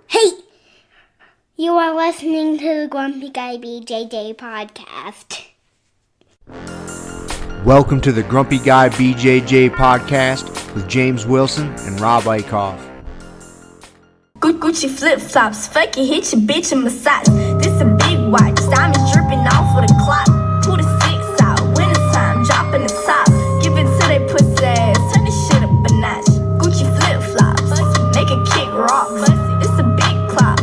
Hey! You are listening to the Grumpy Guy BJJ Podcast. Welcome to the Grumpy Guy BJJ Podcast with James Wilson and Rob Eickhoff. Gucci flip-flops, fuck it, hit your bitch and massage. This a big watch, diamonds dripping off of the clock. Pull the 6 out, winter time, dropping the top. Give it to they pussy ass, turn this shit up a notch. Gucci flip-flops, make a kick rock. It's a big clock,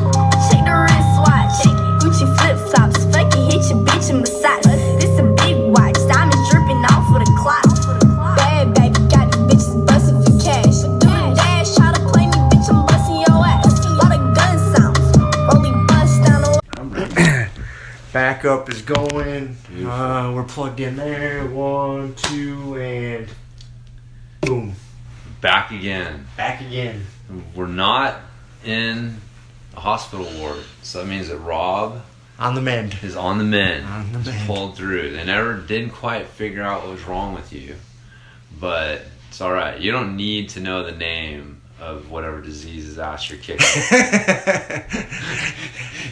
check the wristwatch. Gucci flip-flops, fuck it, hit your bitch and massage. This a big watch, diamonds dripping off of the clock. Bad baby, got these bitches bustin' for cash. Do the dash, try to play me, bitch, I'm bustin' your ass. Lot of gun sounds, Roli bust down the Backup is going. We're plugged in there. 1, 2, and boom. Back again. Back again. We're not in a hospital ward, so that means that Rob On the mend. is on the mend. On the Just mend. pulled through. They never didn't quite figure out what was wrong with you, but it's all right. You don't need to know the name of whatever disease's ass you're kicking.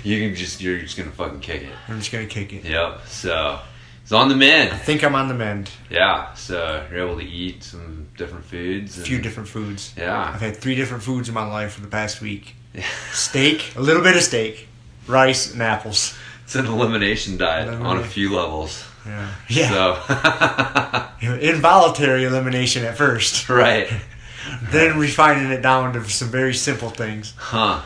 You're just gonna fucking kick it. I'm just going to kick it. Yep. So it's on the mend. I think I'm on the mend. Yeah. So you're able to eat some different foods. A few different foods. Yeah. I've had 3 different foods in my life for the past week. Steak, a little bit of steak, rice, and apples. It's an elimination diet on a few levels. Yeah. So Involuntary elimination at first. right. Then refining it down to some very simple things. Huh.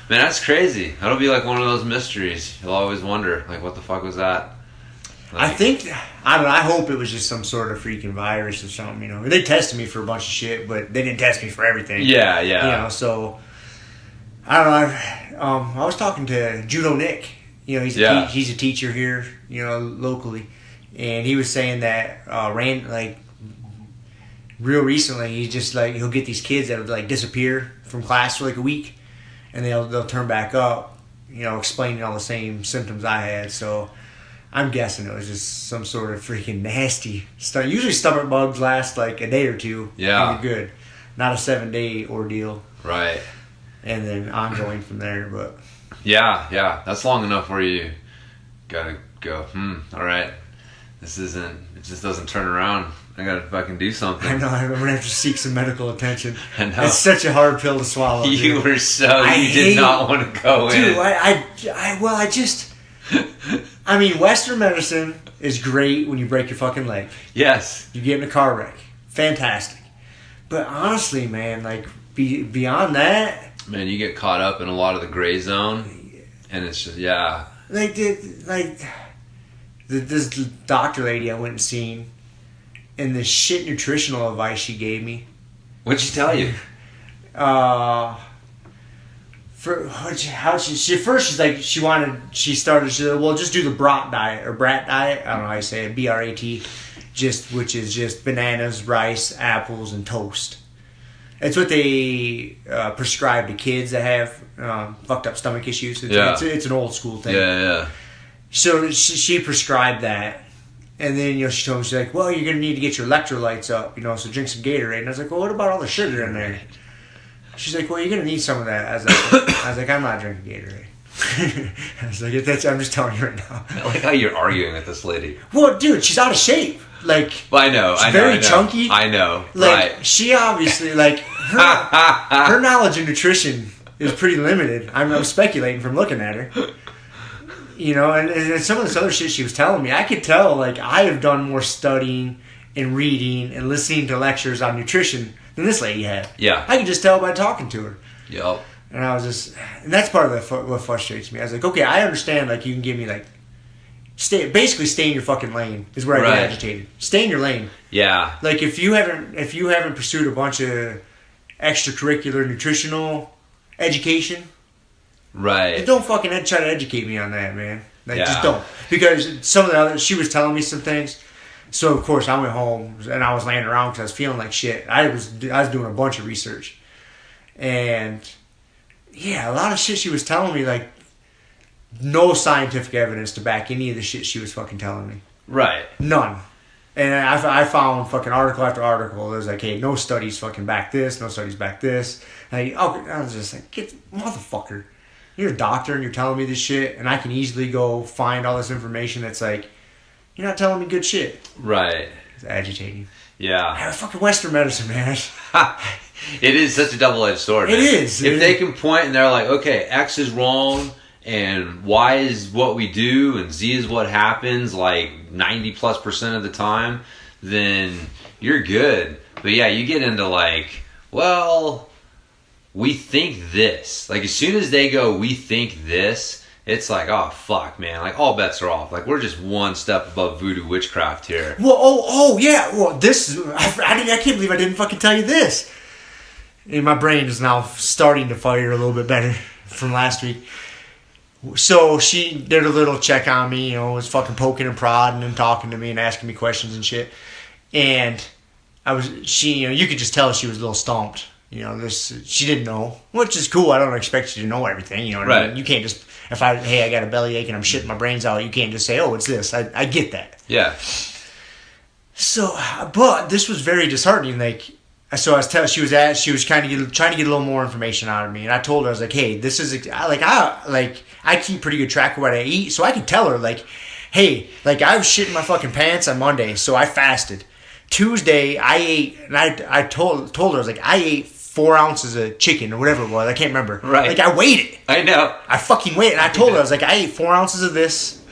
Man, that's crazy. That'll be like one of those mysteries. You'll always wonder, like, what the fuck was that? I Like, think, I don't know, I hope it was just some sort of freaking virus or something, you know. They tested me for a bunch of shit, but they didn't test me for everything. Yeah. You know, so, I don't know, I was talking to Judo Nick. You know, he's a teacher here, you know, locally. And he was saying that, real recently, he's just like, he'll get these kids that would like disappear from class for like a week, and they'll turn back up, you know, explaining all the same symptoms I had. So I'm guessing it was just some sort of freaking nasty stuff. Usually stomach bugs last like a day or two. Yeah. And you're good. Not a 7-day ordeal. Right. And then ongoing from there, but Yeah. That's long enough where you gotta go, all right. It just doesn't turn around. I gotta fucking do something. I know I'm gonna have to seek some medical attention. I know. It's such a hard pill to swallow. You dude. were you did not want to go Dude, in. I mean, Western medicine is great when you break your fucking leg. Yes. You get in a car wreck. Fantastic. But honestly, man, like, beyond that... Man, you get caught up in a lot of the gray zone, and it's just, yeah. This doctor lady I went and seen, and the shit nutritional advice she gave me... What'd she tell you? She said, well, just do the brat diet, I don't know how you say it, BRAT, which is just bananas, rice, apples, and toast. It's what they prescribe to kids that have fucked up stomach issues. It's an old school thing. Yeah. So she prescribed that. And then, you know, she told me, she's like, well, you're going to need to get your electrolytes up, you know, so drink some Gatorade. And I was like, well, what about all the sugar in there? She's like, well, you're going to need some of that. I was like, I'm not drinking Gatorade. I was like, I'm just telling you right now. I like how you're arguing with this lady. Well, dude, she's out of shape. Like, Well, I know. she's very chunky. I know. Like, right. she obviously, like, her knowledge of nutrition is pretty limited. I'm speculating from looking at her. You know, and some of this other shit she was telling me, I could tell, like, I have done more studying and reading and listening to lectures on nutrition than this lady had. Yeah. I could just tell by talking to her. Yep. And I was just, and that's part of what frustrates me. I was like, okay, I understand, like, you can give me, like, stay in your fucking lane is where I get agitated. Stay in your lane. Yeah. Like, if you haven't pursued a bunch of extracurricular nutritional education, Right. don't fucking try to educate me on that, man. Like, Yeah. just don't. Because some of the other, she was telling me some things. So, of course, I went home and I was laying around because I was feeling like shit. I was doing a bunch of research. And, yeah, a lot of shit she was telling me, like, no scientific evidence to back any of the shit she was fucking telling me. Right. None. And I found fucking article after article. It was like, hey, no studies fucking back this, no studies back this. And I was just like, motherfucker, you're a doctor and you're telling me this shit, and I can easily go find all this information that's like, you're not telling me good shit. Right. It's agitating. Yeah. Fucking Western medicine, man. It is such a double-edged sword, man. It is. If they can point and they're like, okay, X is wrong, and Y is what we do, and Z is what happens, like 90+% of the time, then you're good. But yeah, you get into like, well, we think this. Like, as soon as they go, we think this, it's like, oh, fuck, man. Like, all bets are off. Like, we're just one step above voodoo witchcraft here. Well, yeah. Well, I can't believe I didn't fucking tell you this. And my brain is now starting to fire a little bit better from last week. So she did a little check on me, was fucking poking and prodding and talking to me and asking me questions and shit. And you could just tell she was a little stumped. She didn't know, which is cool. I don't expect you to know everything. You know what I mean? You can't just, I got a bellyache and I'm shitting my brains out, you can't just say, oh, it's this. I get that. Yeah. So, but this was very disheartening. Like, so she was trying to get a little more information out of me, and I told her, I was like, hey, this is I keep pretty good track of what I eat, so I could tell her, like, hey, like, I was shitting my fucking pants on Monday, so I fasted. Tuesday I ate, and I told her, I was like, I ate 4 ounces of chicken or whatever it was. I can't remember. Right. Like, I weighed it. I know. I fucking weighed it, and I told her, I was like, I ate 4 ounces of this.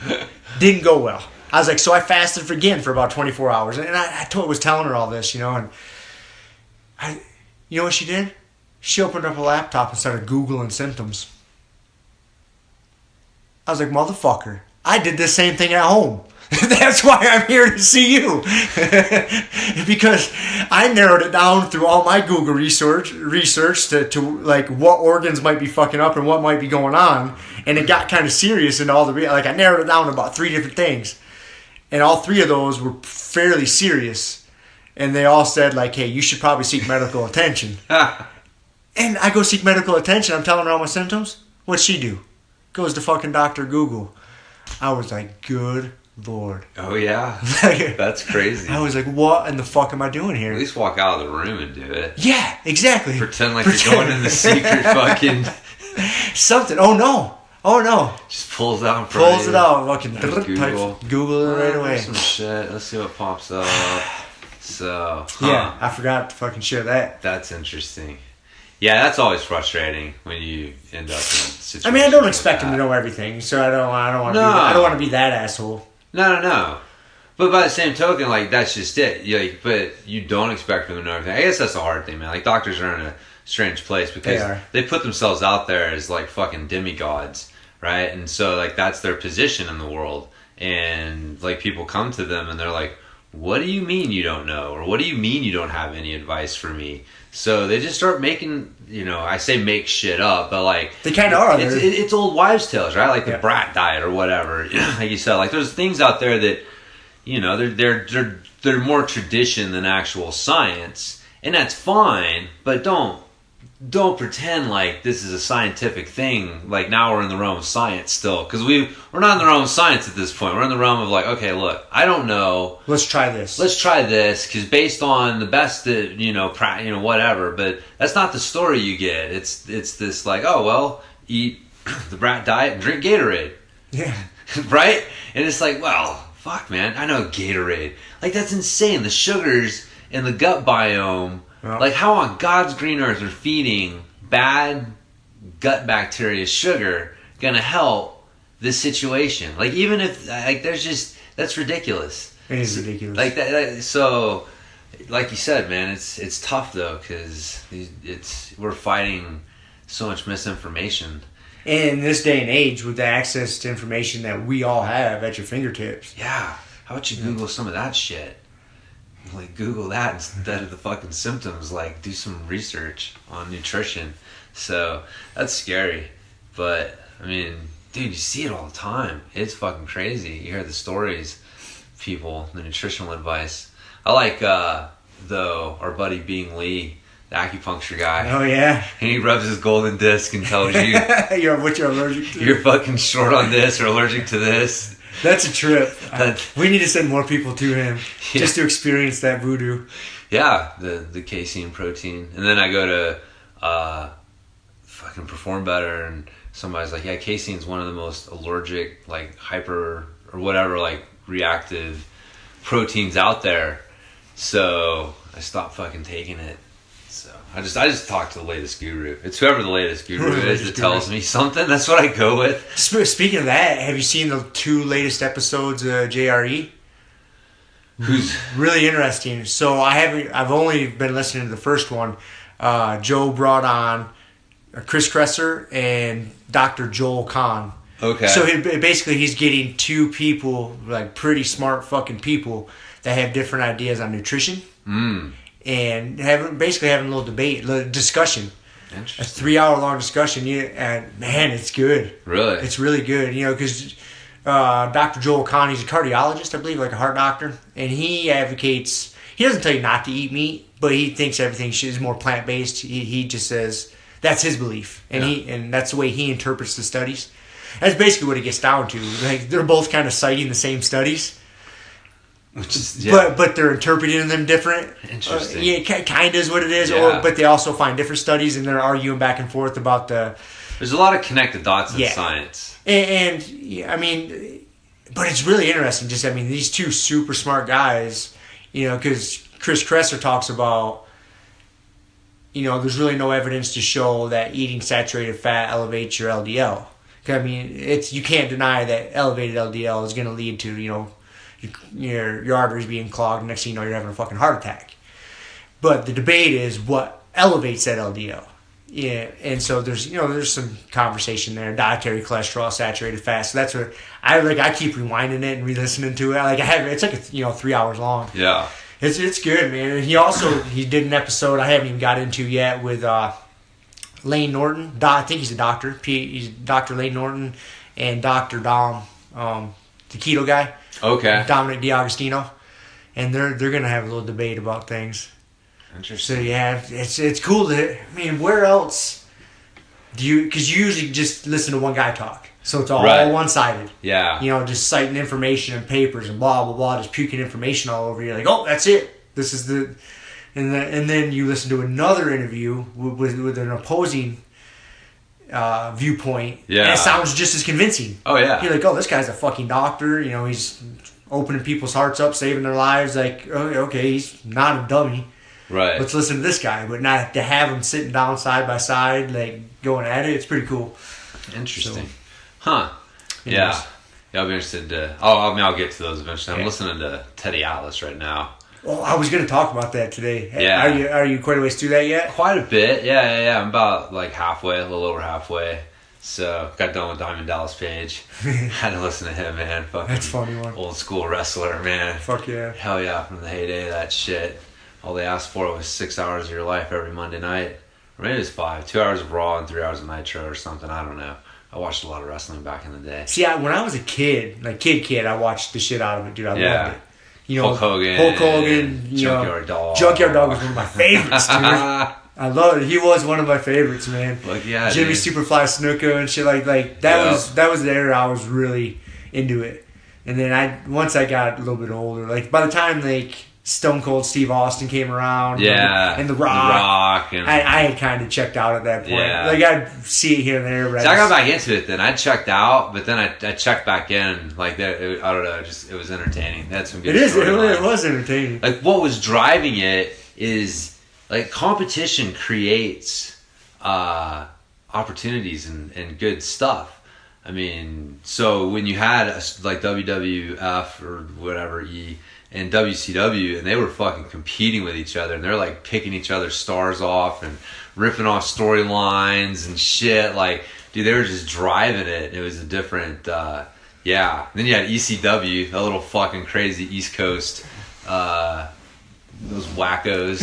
Didn't go well. I was like, so I fasted for about 24 hours, and I was telling her all this, and you know what she did? She opened up a laptop and started Googling symptoms. I was like, motherfucker, I did the same thing at home. That's why I'm here to see you. Because I narrowed it down through all my Google research to like what organs might be fucking up and what might be going on. And it got kind of serious and I narrowed it down to about 3 different things. And all 3 of those were fairly serious. And they all said, like, hey, you should probably seek medical attention. And I go seek medical attention. I'm telling her all my symptoms. What'd she do? Goes to fucking Dr. Google. I was like, good Lord. Oh, yeah. That's crazy. I was like, what in the fuck am I doing here? At least walk out of the room and do it. Yeah, exactly. Pretend like you're going in the secret fucking... Something. Oh, no. Just pulls out. Pulls it out. Fucking Google it right away. Some shit. Let's see what pops up. So, yeah, I forgot to fucking share that. That's interesting. Yeah, that's always frustrating when you end up in a situation. I mean, I don't expect him to know everything, so I don't want to be that asshole. No. But by the same token, like, that's just it. But you don't expect them to know everything. I guess that's the hard thing, man. Like, doctors are in a strange place because they put themselves out there as, like, fucking demigods, right? And so, like, that's their position in the world. And, like, people come to them and they're like, what do you mean you don't know? Or what do you mean you don't have any advice for me? So they just start making, I say make shit up, but like... They kind of are. It's old wives' tales, right? Like the brat diet or whatever. Like you said, like there's things out there that, they're more tradition than actual science. And that's fine, but don't pretend like this is a scientific thing. Like now we're in the realm of science still. Because we're not in the realm of science at this point. We're in the realm of like, okay, look, I don't know. Let's try this. Because based on the best that, whatever. But that's not the story you get. It's this like, oh, well, eat the brat diet and drink Gatorade. Yeah. Right? And it's like, well, fuck, man. I know Gatorade. Like, that's insane. The sugars in the gut biome. Well, like, how on God's green earth are feeding bad gut bacteria sugar gonna help this situation? Like, even if, like, that's ridiculous. It is ridiculous. Like, that so, like you said, man, it's tough, though, because we're fighting so much misinformation. And in this day and age, with the access to information that we all have at your fingertips. Yeah. How about you Google some of that shit? Like, Google that instead of the fucking symptoms. Like, do some research on nutrition. So, that's scary. But, I mean, dude, you see it all the time. It's fucking crazy. You hear the stories, people, the nutritional advice. I like, though, our buddy Bing Lee, the acupuncture guy. Oh, yeah. And he rubs his golden disc and tells you... what you're allergic to. You're fucking short on this or allergic to this. That's a trip. We need to send more people to him just to experience that voodoo. Yeah, the casein protein. And then I go to fucking Perform Better, and somebody's like, yeah, casein is one of the most allergic, like hyper or whatever, like reactive proteins out there. So I stopped fucking taking it. So I just talk to the latest guru. It's whoever the latest guru is that tells me something. That's what I go with. Speaking of that, have you seen the 2 latest episodes of JRE? Who's really interesting. So I've only been listening to the first one. Joe brought on Chris Kresser and Dr. Joel Kahn. Okay. So basically he's getting 2 people, like pretty smart fucking people that have different ideas on nutrition. And basically having a little debate, a little discussion. Interesting. A 3-hour long discussion. And man, it's good. Really? It's really good. You know, because Dr. Joel Kahn, he's a cardiologist, I believe, like a heart doctor. And he advocates, he doesn't tell you not to eat meat, but he thinks everything is more plant-based. He just says that's his belief. And and that's the way he interprets the studies. That's basically what it gets down to. Like, they're both kind of citing the same studies. Which is, but they're interpreting them different. Interesting. Kind of is what it is. Yeah. But they also find different studies, and they're arguing back and forth about the... There's a lot of connected dots in science. And I mean, but it's really interesting. Just, I mean, these 2 super smart guys, you know, because Chris Kresser talks about, you know, there's really no evidence to show that eating saturated fat elevates your LDL. I mean, you can't deny that elevated LDL is going to lead to, you know, your arteries being clogged. Next thing you know, you're having a fucking heart attack. But the debate is what elevates that LDL. Yeah, and so there's some conversation there. Dietary cholesterol, saturated fat. So that's what I keep rewinding it and re-listening to it. It's like 3 hours long. Yeah, it's good, man. And he did an episode I haven't even got into yet with Lane Norton. I think he's a doctor. He's Dr. Lane Norton and Dr. Dom, the keto guy. Okay. Dominic D'Agostino, and they're gonna have a little debate about things. Interesting. So yeah, it's cool to. I mean, where else do you? Because you usually just listen to one guy talk, so it's all one-sided. Yeah. You know, just citing information and papers and blah blah blah, just puking information all over you. Like, oh, that's it. This is the, and then you listen to another interview with an opposing viewpoint. Yeah. And it sounds just as convincing. Oh yeah. You're like, oh, this guy's a fucking doctor. You know, he's opening people's hearts up, saving their lives. Like, oh, okay, he's not a dummy. Right. Let's listen to this guy, but not to have them sitting down side by side, like going at it. It's pretty cool. Interesting. So, huh. Yeah. I'll be interested to. I'll get to those eventually. I'm listening to Teddy Atlas right now. Well, I was going to talk about that today. Yeah. Are you quite a ways through that yet? Quite a bit. Yeah. I'm about like halfway, a little over halfway. So got done with Diamond Dallas Page. Had to listen to him, man. Fucking That's a funny one. Old school wrestler, man. Fuck yeah. Hell yeah, from the heyday of that shit. All they asked for was 6 hours of your life every Monday night. Or maybe it was 5. 2 hours of Raw and 3 hours of Nitro or something. I don't know. I watched a lot of wrestling back in the day. See, when I was a kid, like kid, I watched the shit out of it, dude. I loved it. You know, Hulk Hogan. Junkyard Dog. Junkyard Dog was one of my favorites, dude. I love it. He was one of my favorites, man. Like, yeah, Jimmy dude. Superfly Snuka and shit like that was the era I was really into it. And then once I got a little bit older, like by the time like Stone Cold Steve Austin came around, and The Rock, and I had kind of checked out at that point. Yeah. Like I'd see it here and there, but I got back into it. Then I checked out, but then I checked back in. Like that, I don't know. It was entertaining. They had some good. It was entertaining. Like what was driving it is like competition creates opportunities and good stuff. I mean, so when you had like WWF or whatever and WCW, and they were fucking competing with each other, and they're like picking each other's stars off and ripping off storylines and shit. Like, dude, they were just driving it. It was a different, yeah. Then you had ECW, a little fucking crazy East Coast, those wackos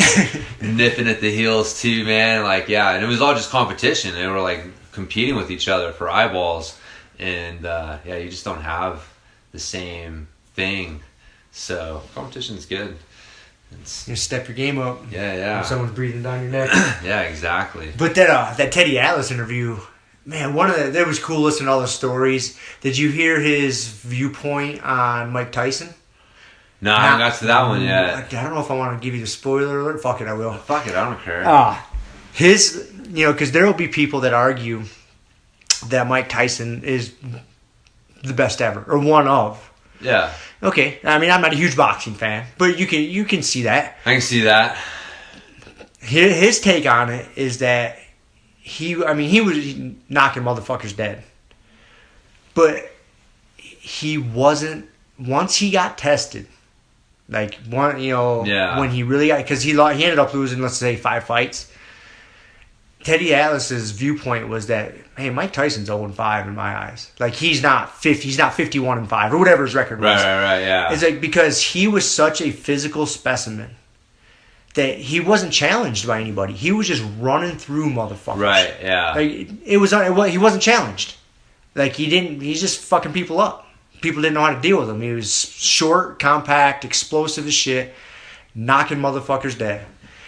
nipping at the heels too, man. Like, yeah, and it was all just competition. They were like competing with each other for eyeballs, and yeah, you just don't have the same thing. So competition's good. You step your game up. Yeah. When someone's breathing down your neck. Yeah, exactly. But that Teddy Atlas interview, Man, that was cool listening to all the stories. Did you hear his viewpoint on Mike Tyson? No, I haven't got to that one yet. I don't know if I want to give you the spoiler alert. Fuck it, I will. Fuck it, I don't care. His, because there will be people that argue that Mike Tyson is the best ever, or one of. Yeah. Okay, I mean, I'm not a huge boxing fan, but you can see that. I can see that. His take on it is that he was knocking motherfuckers dead. But he wasn't, once he got tested, when he really got, because he ended up losing, let's say, 5 fights. Teddy Atlas's viewpoint was that, hey, Mike Tyson's 0-5 in my eyes. Like, he's not 51-5 or whatever his record was. Right, yeah. It's like, because he was such a physical specimen that he wasn't challenged by anybody. He was just running through motherfuckers. Right, yeah. Like, he wasn't challenged. Like, he's just fucking people up. People didn't know how to deal with him. He was short, compact, explosive as shit, knocking motherfuckers dead.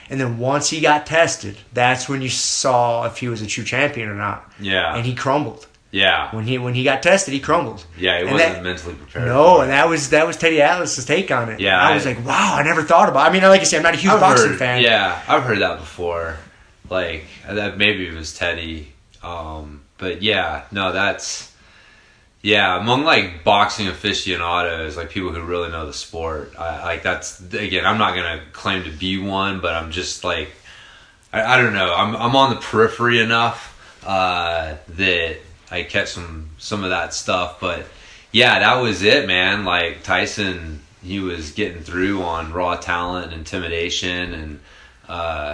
And then once he got tested, that's when you saw if he was a true champion or not. Yeah. And he crumbled. Yeah. When he got tested, he crumbled. Yeah, he wasn't mentally prepared. No, and that was Teddy Atlas's take on it. Yeah. I was like, wow, I never thought about it. I mean, like I said, I'm not a huge boxing fan. Yeah, I've heard that before. Like, that maybe it was Teddy. But yeah, no, that's... Yeah, among like boxing aficionados, like people who really know the sport, that's, again, I'm not gonna claim to be one, but I'm just like, I don't know, I'm on the periphery enough that I catch some of that stuff. But yeah, that was it, man. Like Tyson, he was getting through on raw talent and intimidation, and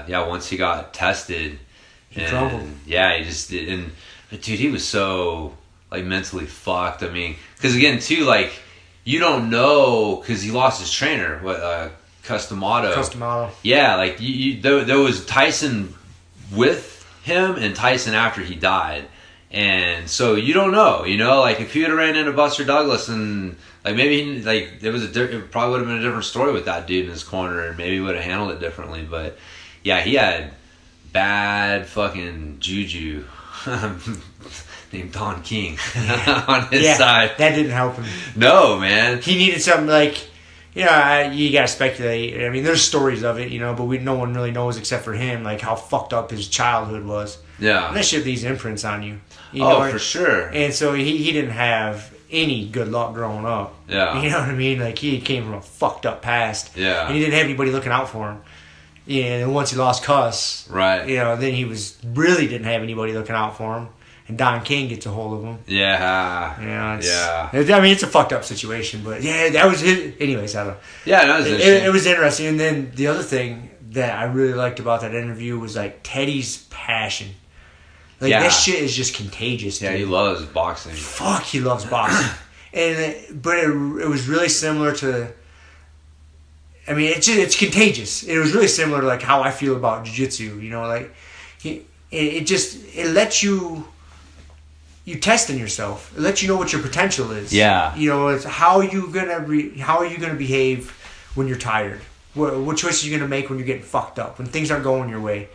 once he got tested, he crumbled. Yeah, he just did, but dude, he was so like mentally fucked. I mean, because again, too, like you don't know, because he lost his trainer, Customato. Yeah, like there was Tyson with him and Tyson after he died, and so you don't know. Like if he would have ran into Buster Douglas and like maybe it probably would have been a different story with that dude in his corner, and maybe he would have handled it differently. But yeah, he had bad fucking juju. Named Don King on his side. That didn't help him. No, man. He needed something like, you gotta speculate. I mean, there's stories of it, but no one really knows except for him, like how fucked up his childhood was. Yeah. And that shit leaves imprints on you. For sure. And so he didn't have any good luck growing up. Yeah. You know what I mean? Like he came from a fucked up past. Yeah. And he didn't have anybody looking out for him. And once he lost Cuss, right. Then he really didn't have anybody looking out for him. And Don King gets a hold of him. Yeah. I mean, it's a fucked up situation, but yeah, that was his. Anyways, I don't know. Yeah, that was interesting. It was interesting. And then the other thing that I really liked about that interview was like Teddy's passion. Like that shit is just contagious. Yeah, dude. he loves boxing. Fuck, he loves boxing. But it was really similar to. I mean, it's contagious. It was really similar to like how I feel about jiu-jitsu. Like it lets you. You testing yourself. It lets you know what your potential is. Yeah. It's how are you gonna behave when you're tired? What choices are you gonna make when you're getting fucked up? When things aren't going your way?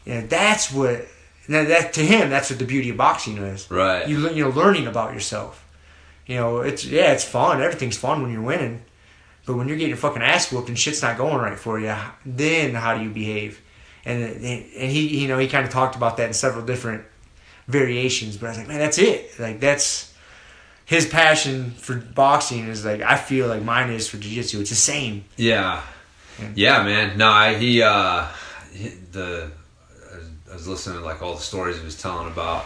That's what. That to him, that's what the beauty of boxing is. Right. Learning about yourself. It's fun. Everything's fun when you're winning, but when you're getting your fucking ass whooped and shit's not going right for you, then how do you behave? And he kind of talked about that in several different variations, but I was like, man, that's it. Like that's his passion for boxing is like I feel like mine is for jiu-jitsu. It's the same. Yeah, man. No, I was listening to like all the stories he was telling about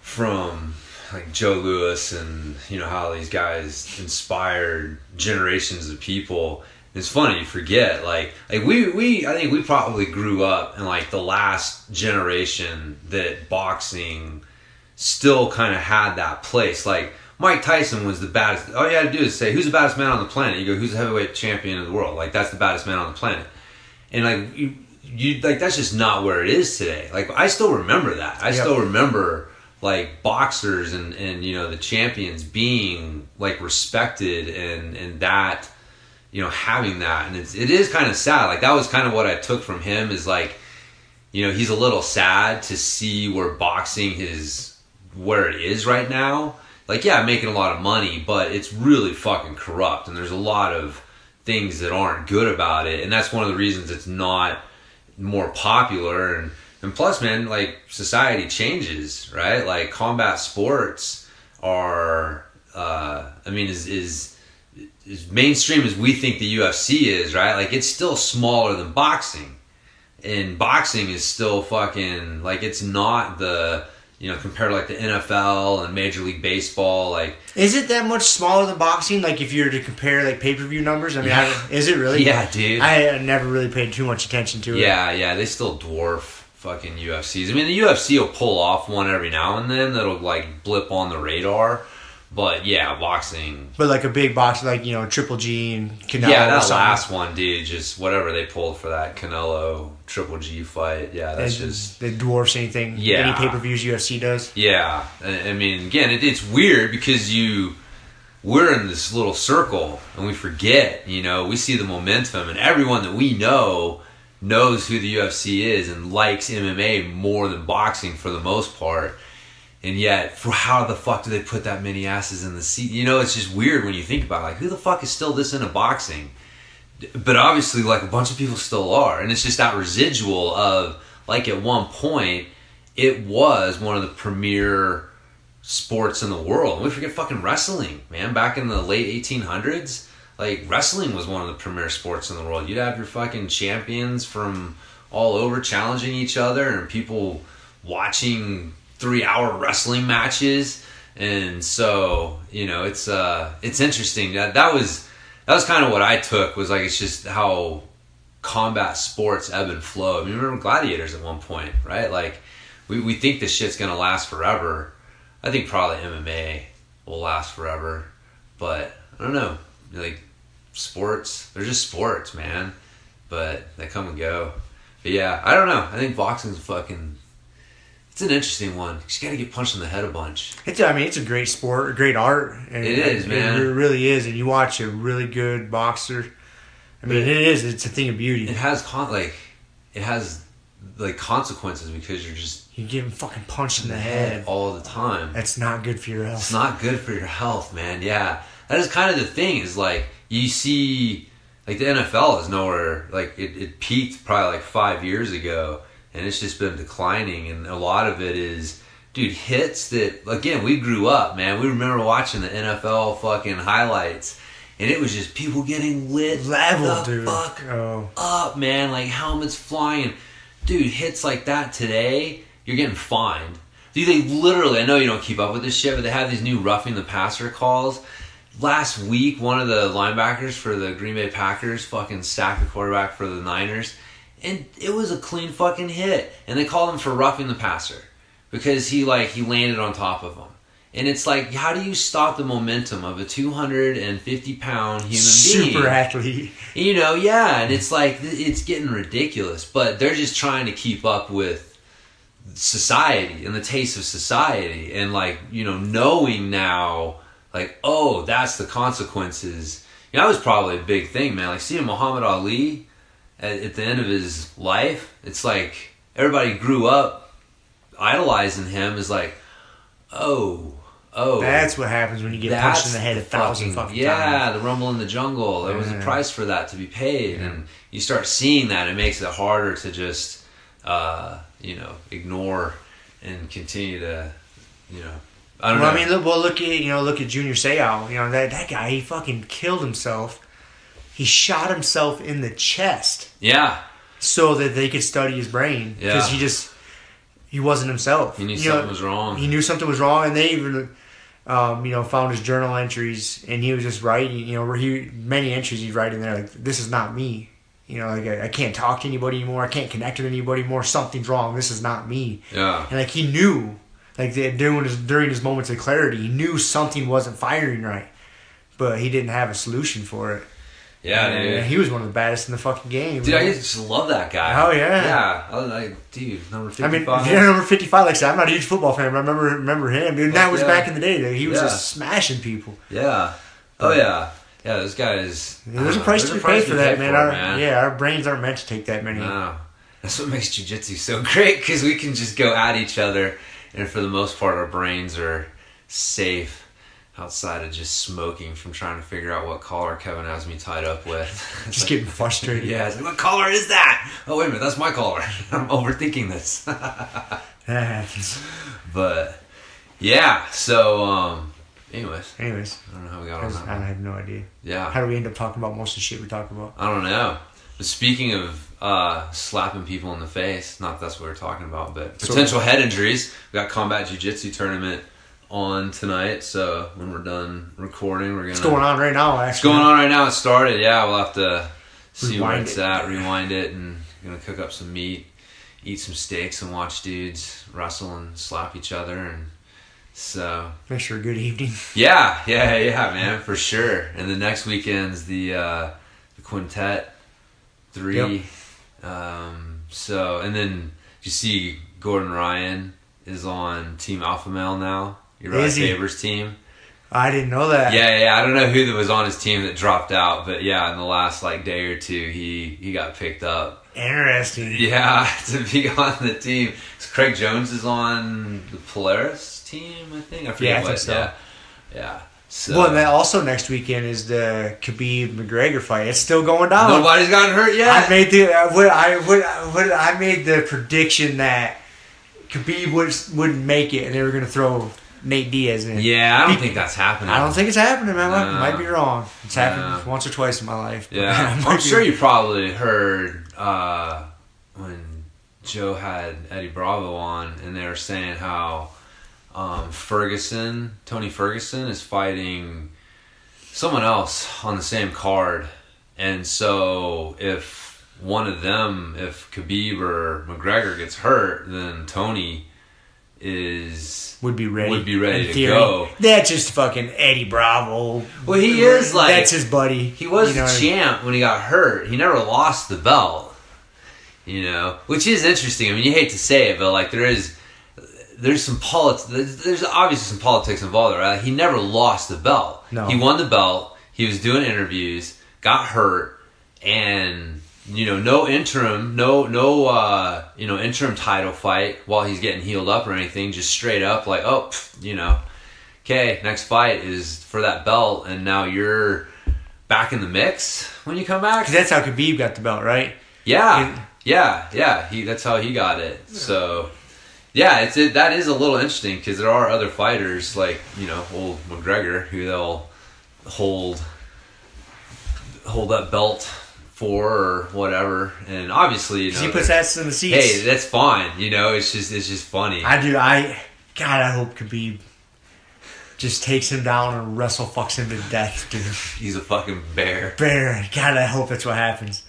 from like Joe Louis and how these guys inspired generations of people. It's funny, you forget, like we I think we probably grew up in like the last generation that boxing still kind of had that place. Like Mike Tyson was the baddest. All you had to do is say, who's the baddest man on the planet? You go, who's the heavyweight champion of the world? Like that's the baddest man on the planet. And like you like that's just not where it is today. Like I still remember that. I still remember like boxers and the champions being like respected and that. Having that, and it is kind of sad. Like that was kind of what I took from him is like he's a little sad to see where boxing where it is right now. Like, yeah, making a lot of money, but it's really fucking corrupt, and there's a lot of things that aren't good about it, and that's one of the reasons it's not more popular. And plus, man, like, society changes, right? Like, combat sports are, as mainstream as we think the UFC is, right? Like, it's still smaller than boxing. And boxing is still fucking, like, it's not the, compared to, like, the NFL and Major League Baseball, like... Is it that much smaller than boxing? Like, if you were to compare, like, pay-per-view numbers? I mean, is it really? Yeah, dude. I never really paid too much attention to it. Yeah, they still dwarf fucking UFCs. I mean, the UFC will pull off one every now and then that'll, like, blip on the radar. But, yeah, boxing... But, like, a big boxer, like, Triple G and Canelo. Yeah, that last one, dude, just whatever they pulled for that Canelo Triple G fight. Yeah, that's just... It dwarfs anything, any pay-per-views UFC does. Yeah. I mean, again, it's weird because we're in this little circle and we forget, we see the momentum, and everyone that we know knows who the UFC is and likes MMA more than boxing for the most part. And yet, for how the fuck do they put that many asses in the seat? It's just weird when you think about it. Like, who the fuck is still this into boxing? But obviously, like, a bunch of people still are. And it's just that residual of, like, at one point, it was one of the premier sports in the world. And we forget fucking wrestling, man. Back in the late 1800s, like, wrestling was one of the premier sports in the world. You'd have your fucking champions from all over challenging each other and people watching 3-hour wrestling matches. And so, it's interesting. That was kind of what I took, was like, it's just how combat sports ebb and flow. I mean, remember Gladiators at one point, right? Like, we think this shit's gonna last forever. I think probably MMA will last forever, but I don't know. Like, sports, they're just sports, man. But they come and go. But yeah, I don't know. I think boxing's it's an interesting one. You just gotta get punched in the head a bunch. It's a great sport, a great art. And it is, man. It really is. And you watch a really good boxer. I mean, it's a thing of beauty. It has consequences because you're getting fucking punched in the head all the time. That's not good for your health. It's not good for your health, man. Yeah. That is kind of the thing, is like, you see, like, the NFL is nowhere, like, it peaked probably like 5 years ago. And it's just been declining, and a lot of it is, dude, hits that, again, we grew up, man. We remember watching the NFL fucking highlights, and it was just people getting leveled, dude. Fuck up, man. Like, helmets flying. Dude, hits like that today, you're getting fined. Dude, they literally, I know you don't keep up with this shit, but they have these new roughing the passer calls. Last week, one of the linebackers for the Green Bay Packers fucking sacked the quarterback for the Niners. And it was a clean fucking hit. And they called him for roughing the passer because he landed on top of him. And it's like, how do you stop the momentum of a 250-pound human being? Super athlete. And it's like, it's getting ridiculous. But they're just trying to keep up with society and the taste of society. And, like, knowing now, like, oh, that's the consequences. That was probably a big thing, man. Like, seeing Muhammad Ali at the end of his life, it's like everybody grew up idolizing him. Is like, oh, that's what happens when you get punched in the head 1,000 fucking times. Yeah, the rumble in the jungle. There was a price for that to be paid, and you start seeing that. It makes it harder to just ignore and continue to I don't know. I mean, look at Junior Seau. That guy, he fucking killed himself. He shot himself in the chest. Yeah. So that they could study his brain. Yeah. Because he wasn't himself. He knew something was wrong. He knew something was wrong, and they even, found his journal entries, and he was just writing, many entries he'd write in there, like, this is not me. I can't talk to anybody anymore. I can't connect with anybody anymore. Something's wrong. This is not me. Yeah. And, like, he knew, like, during his moments of clarity, he knew something wasn't firing right. But he didn't have a solution for it. Yeah, dude. He was one of the baddest in the fucking game. Dude, I just love that guy. Oh, yeah. Yeah. I was like, dude, number 55. I mean, number 55, like I said, I'm not a huge football fan, but I remember him. Dude, that was back in the day. He was just smashing people. Yeah. Oh, yeah. Yeah, those guys. There's a price to be paid for that, man. Our brains aren't meant to take that many. No. That's what makes jiu-jitsu so great, because we can just go at each other, and for the most part, our brains are safe outside of just smoking from trying to figure out what collar Kevin has me tied up with. Just getting frustrated. Yeah, it's like, what collar is that? Oh, wait a minute, that's my collar. I'm overthinking this. That happens. But, yeah, so, anyways. I don't know how we got on that. I have no idea. Yeah. How do we end up talking about most of the shit we talk about? I don't know. But speaking of slapping people in the face, not that's what we're talking about, but potential head injuries. We got Combat Jiu-Jitsu tournament on tonight, so when we're done recording, we're gonna... It's going on right now, actually. It's going on right now. It started, yeah. We'll have to see where it's at, rewind rewind it, and gonna cook up some meat, eat some steaks, and watch dudes wrestle and slap each other, and so... Make sure a good evening. Yeah, man, for sure. And the next weekend's the Quintet 3. Yep. So, and then you see Gordon Ryan is on Team Alpha Male now. Uriah Faber's team. I didn't know that. Yeah. I don't know who that was on his team that dropped out, but yeah, in the last day or two, he got picked up. Interesting. Yeah, to be on the team. Craig Jones is on the Polaris team, I think. I forget I think so. Yeah. So. Well, and then also next weekend is the Khabib McGregor fight. It's still going down. Nobody's gotten hurt yet. I made the prediction that Khabib wouldn't make it, and they were going to throw Nate Diaz in. Yeah, I don't think that's happening. I don't think it's happening, man. I might be wrong. It's happened once or twice in my life. Yeah, I'm sure you probably heard when Joe had Eddie Bravo on, and they were saying how Tony Ferguson is fighting someone else on the same card, and so if one of them, if Khabib or McGregor gets hurt, then Tony would be ready to go. That's just fucking Eddie Bravo. Well, he is that's his buddy. He was the champ when he got hurt. He never lost the belt. Which is interesting. I mean, you hate to say it, but there's some politics. There's obviously some politics involved, right? He never lost the belt. No. He won the belt. He was doing interviews, got hurt, and no interim, interim title fight while he's getting healed up or anything. Just straight up okay, next fight is for that belt, and now you're back in the mix when you come back. 'Cause that's how Khabib got the belt, right? Yeah. That's how he got it. So. Yeah, that is a little interesting because there are other fighters like old McGregor who they'll hold that belt for or whatever, and obviously he puts ass in the seats. Hey, that's fine. It's just funny. I hope Khabib just takes him down and wrestle fucks him to death, dude. He's a fucking bear. God, I hope that's what happens.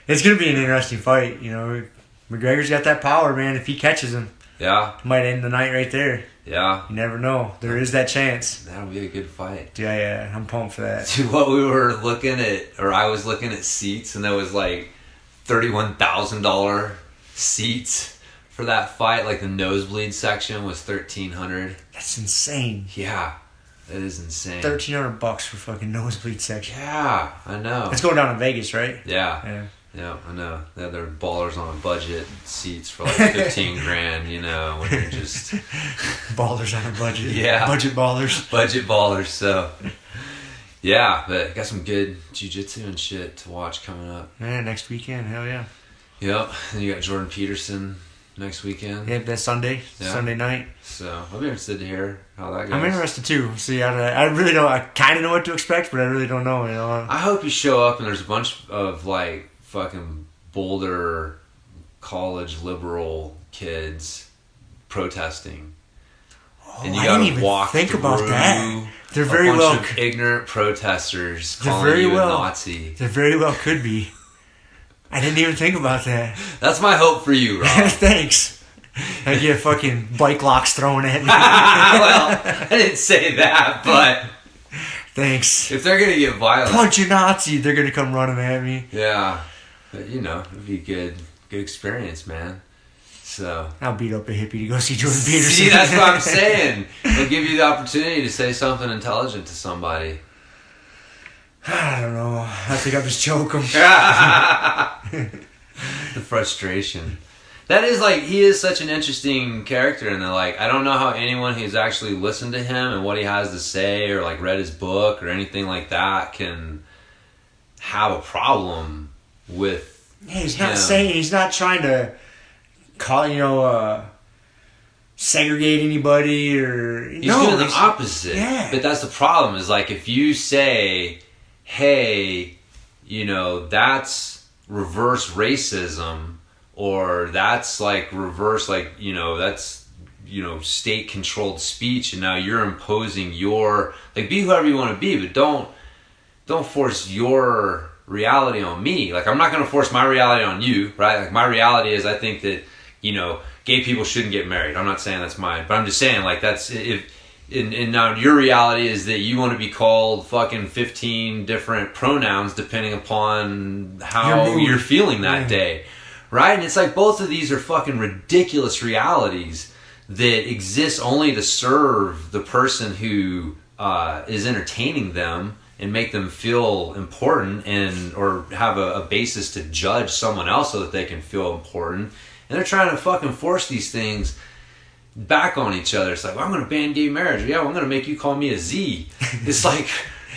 It's gonna be an interesting fight. McGregor's got that power, man. If he catches him. Yeah. Might end the night right there. Yeah. You never know. There is that chance. That'll be a good fight. Yeah. I'm pumped for that. Dude, what we were looking at, or I was looking at seats, and there was $31,000 seats for that fight. The nosebleed section was $1,300. That's insane. Yeah. That is insane. $1,300 for fucking nosebleed section. Yeah, I know. It's going down in Vegas, right? Yeah, I know. They're ballers on a budget seats for $15,000, when you're just ballers on a budget. Yeah, budget ballers. So yeah, but got some good jiu-jitsu and shit to watch coming up. Yeah, next weekend, hell yeah. Yep, and you got Jordan Peterson next weekend. Yeah, that's Sunday night. So I'll be interested to hear how that goes. I'm interested too. See, I really don't. I kind of know what to expect, but I really don't know. I hope you show up and there's a bunch of fucking Boulder college liberal kids protesting. And you gotta walk think about that. They're very well of ignorant protesters calling you a Nazi. There very well could be. I didn't even think about that. That's my hope for you, Rob. Thanks. I get fucking bike locks thrown at me. Well, I didn't say that, but thanks. If they're gonna get violent, punch a Nazi, they're gonna come running at me. Yeah. But it'd be good experience, man. So I'll beat up a hippie to go see Jordan Peterson. See, that's what I'm saying. It'll give you the opportunity to say something intelligent to somebody. I don't know. I think I'll just choke him. The frustration. That is like, he is such an interesting character, and like, I don't know how anyone who's actually listened to him and what he has to say, or like read his book or anything like that, can have a problem with he's him. not saying, he's not trying to call, segregate anybody, or he's doing the opposite. Yeah. But that's the problem, is like, if you say, hey, that's reverse racism, or that's like reverse, like, that's, state controlled speech, and now you're imposing your, like, be whoever you want to be, but don't force your reality on me. Like, I'm not going to force my reality on you, right? Like, my reality is, I think that, gay people shouldn't get married. I'm not saying that's mine, but I'm just saying, like, that's, and now your reality is that you want to be called fucking 15 different pronouns depending upon how you're feeling that day, right? And it's like, both of these are fucking ridiculous realities that exist only to serve the person who is entertaining them and make them feel important, and or have a basis to judge someone else so that they can feel important. And they're trying to fucking force these things back on each other. It's like, well, I'm going to ban gay marriage. Yeah, well, I'm going to make you call me a Z. It's like,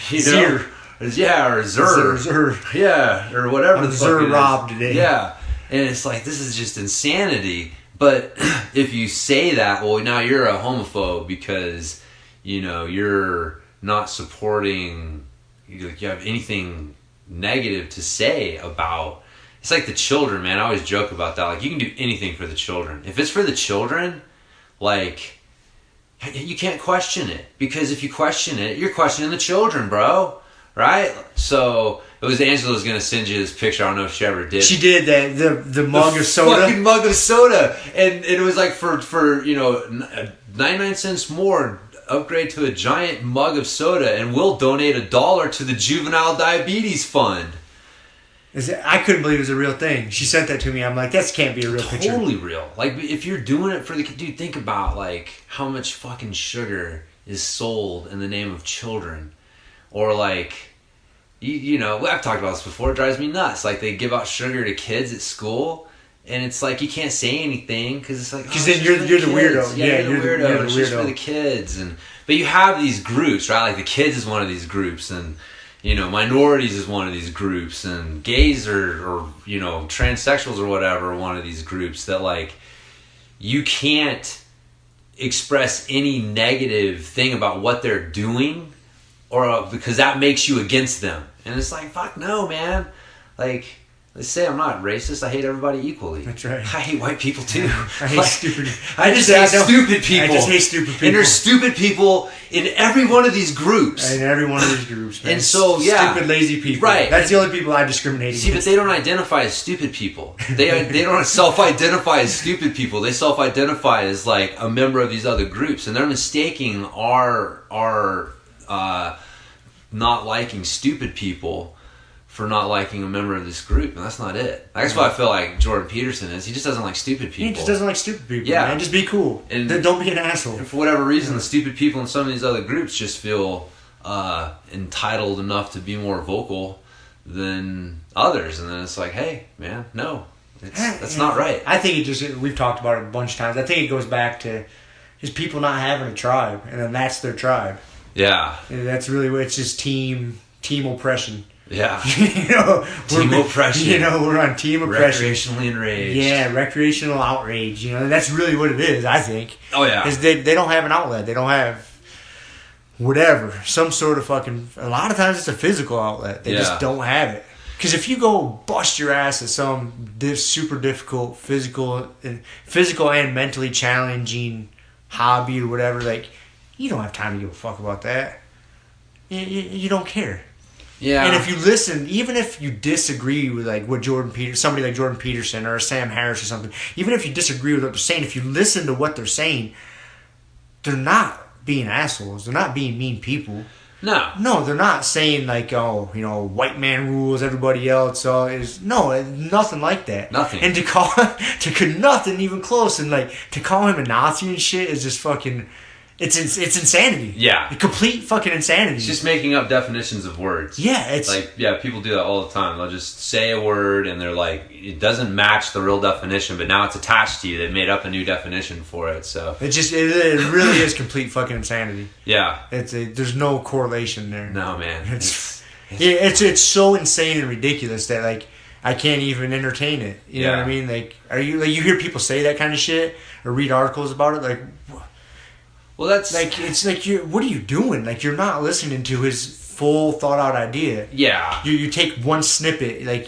Zer. Yeah, or Zer. Yeah, or whatever the fuck Zer it is. Rob today. Yeah. And it's like, this is just insanity. But if you say that, well, now you're a homophobe because, you're not supporting, you have anything negative to say about. It's like the children, man. I always joke about that. Like, you can do anything for the children. If it's for the children, like, you can't question it. Because if you question it, you're questioning the children, bro. Right? So, it was Angela's going to send you this picture. I don't know if she ever did. She did that. The mug of soda. Fucking mug of soda. And it was like for 99 cents more, upgrade to a giant mug of soda, and we'll donate $1 to the Juvenile Diabetes Fund. I couldn't believe it was a real thing. She sent that to me. I'm like, this can't be a real picture. Totally real. Like, if you're doing it for the... Dude, think about, like, how much fucking sugar is sold in the name of children. Or, like, I've talked about this before. It drives me nuts. Like, they give out sugar to kids at school, and it's like, you can't say anything, because it's like... Because then you're the weirdo. Yeah, you're the weirdo. You're the It's just weirdo. for the kids. But you have these groups, right? Like, the kids is one of these groups, and... minorities is one of these groups, and gays or transsexuals or whatever are one of these groups that, like, you can't express any negative thing about what they're doing, or because that makes you against them. And it's like, fuck no, man. Like, let's say I'm not racist. I hate everybody equally. That's right. I hate white people too. I hate stupid. I just hate stupid people. I just hate stupid people. And there's stupid people in every one of these groups. In every one of these groups. Man. And so, yeah. Stupid, lazy people. Right. That's the only people I discriminate See, but against. they don't identify as stupid people. They don't self-identify as stupid people. They self-identify as, like, a member of these other groups. And they're mistaking our not liking stupid people for not liking a member of this group, and that's not it. That's what I feel like Jordan Peterson is. He just doesn't like stupid people. He just doesn't like stupid people, Yeah. man. Just be cool. And don't be an asshole. And for whatever reason, the stupid people in some of these other groups just feel entitled enough to be more vocal than others. And then it's like, hey, man, no. That's not right. I think we've talked about it a bunch of times. I think it goes back to just people not having a tribe, and then that's their tribe. Yeah. And that's really what it's just team oppression. Yeah. Team oppression. We're on team oppression. Recreationally enraged. Yeah, recreational outrage. And that's really what it is, I think. Oh, yeah. Because they don't have an outlet. They don't have whatever. Some sort of fucking... A lot of times it's a physical outlet. They just don't have it. Because if you go bust your ass at some super difficult physical and mentally challenging hobby or whatever, like, you don't have time to give a fuck about that. You don't care. Yeah. And if you listen, even if you disagree with like what somebody like Jordan Peterson or Sam Harris or something, even if you disagree with what they're saying, if you listen to what they're saying, they're not being assholes. They're not being mean people. No, they're not saying like, white man rules, everybody else is. No, nothing like that. Nothing. And to nothing even close, and like to call him a Nazi and shit is just fucking. It's insanity. Yeah. Complete fucking insanity. It's just making up definitions of words. Yeah, it's... Like, yeah, people do that all the time. They'll just say a word and they're like, it doesn't match the real definition, but now it's attached to you. They made up a new definition for it, so... It really is complete fucking insanity. Yeah. There's no correlation there. No, man. It's so insane and ridiculous that, like, I can't even entertain it. You know what I mean? Like, you hear people say that kind of shit or read articles about it, like... Well, that's... Like, it's like, what are you doing? Like, you're not listening to his full, thought-out idea. Yeah. You take one snippet, like...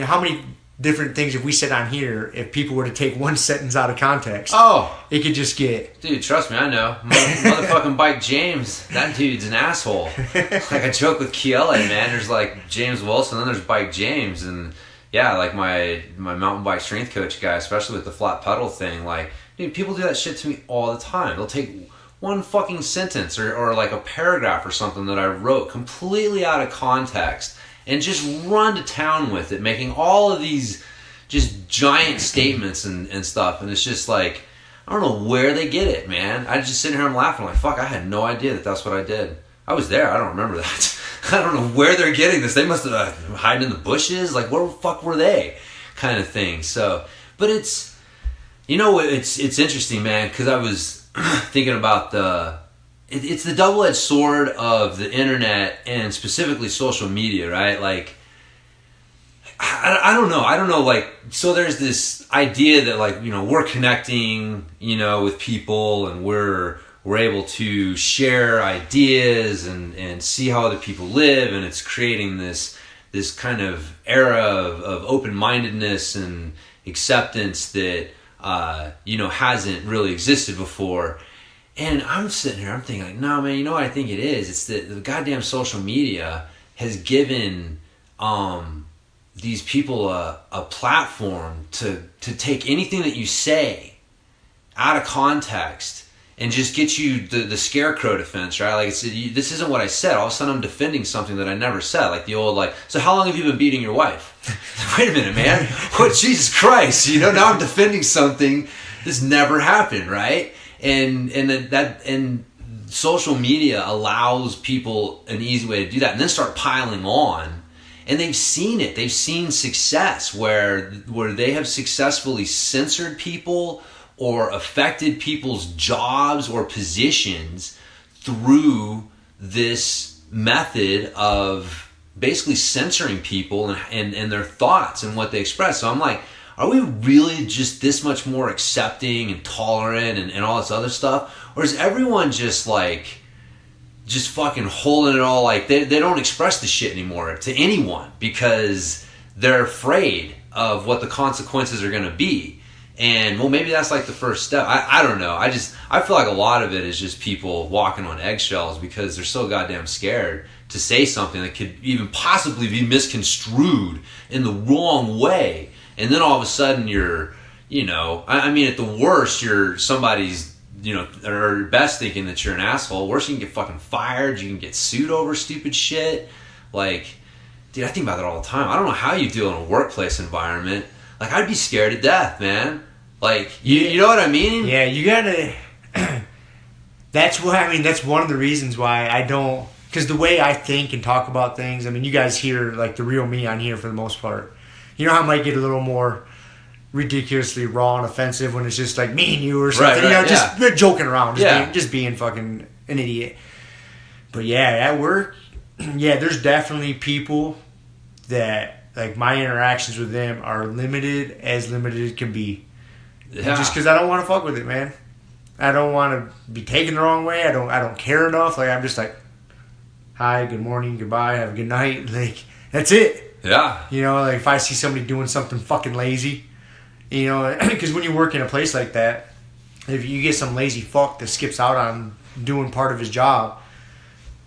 how many different things have we said on here if people were to take one sentence out of context? Oh! It could just get... Dude, trust me, I know. Motherfucking Bike James, that dude's an asshole. Like, I joke with Kiele, man. There's, like, James Wilson, then there's Bike James, and... Yeah, like my mountain bike strength coach guy, especially with the flat pedal thing, like... Dude, people do that shit to me all the time. They'll take one fucking sentence or like a paragraph or something that I wrote completely out of context and just run to town with it, making all of these just giant statements and stuff. And it's just like, I don't know where they get it, man. I just sit here and laugh. I'm like, fuck, I had no idea that's what I did. I was there. I don't remember that. I don't know where they're getting this. They must have hiding in the bushes. Like, where the fuck were they? Kind of thing. So, but it's... You know, it's interesting, man, because I was thinking about it's the double-edged sword of the internet and specifically social media, right? Like, I don't know, like, so there's this idea that, like, you know, we're connecting, you know, with people and we're able to share ideas and see how other people live, and it's creating this kind of era of open-mindedness and acceptance that hasn't really existed before. And I'm sitting here, I'm thinking, like, no, man, you know what I think it is? It's that the goddamn social media has given these people a platform to take anything that you say out of context and just get you the scarecrow defense, right? Like, this isn't what I said. All of a sudden I'm defending something that I never said. Like the old, like, so how long have you been beating your wife? Wait a minute, man. What, Jesus Christ, you know, now I'm defending something that's never happened, right? And social media allows people an easy way to do that and then start piling on. And they've seen it. They've seen success where they have successfully censored people or affected people's jobs or positions through this method of basically censoring people and their thoughts and what they express. So I'm like, are we really just this much more accepting and tolerant and all this other stuff? Or is everyone just fucking holding it all, like they don't express the shit anymore to anyone because they're afraid of what the consequences are going to be? And, well, maybe that's like the first step. I don't know. I feel like a lot of it is just people walking on eggshells because they're so goddamn scared to say something that could even possibly be misconstrued in the wrong way. And then all of a sudden you're, you know, I mean, at the worst, you're somebody's, you know, or best thinking that you're an asshole. Worse, you can get fucking fired. You can get sued over stupid shit. Like, dude, I think about that all the time. I don't know how you deal in a workplace environment. Like, I'd be scared to death, man. Like, you know what I mean? Yeah, you gotta... That's one of the reasons why I don't... Because the way I think and talk about things, I mean, you guys hear, like, the real me on here for the most part. You know how I might get a little more ridiculously raw and offensive when it's just, like, me and you or something? Right, you know, yeah. just joking around, just being fucking an idiot. But, yeah, at work, yeah, there's definitely people that, like, my interactions with them are limited as can be. Yeah. Just because I don't want to fuck with it, man. I don't want to be taken the wrong way. I don't care enough. Like, I'm just like, hi, good morning, goodbye, have a good night. Like, that's it. Yeah. You know, like, if I see somebody doing something fucking lazy, you know, because when you work in a place like that, if you get some lazy fuck that skips out on doing part of his job,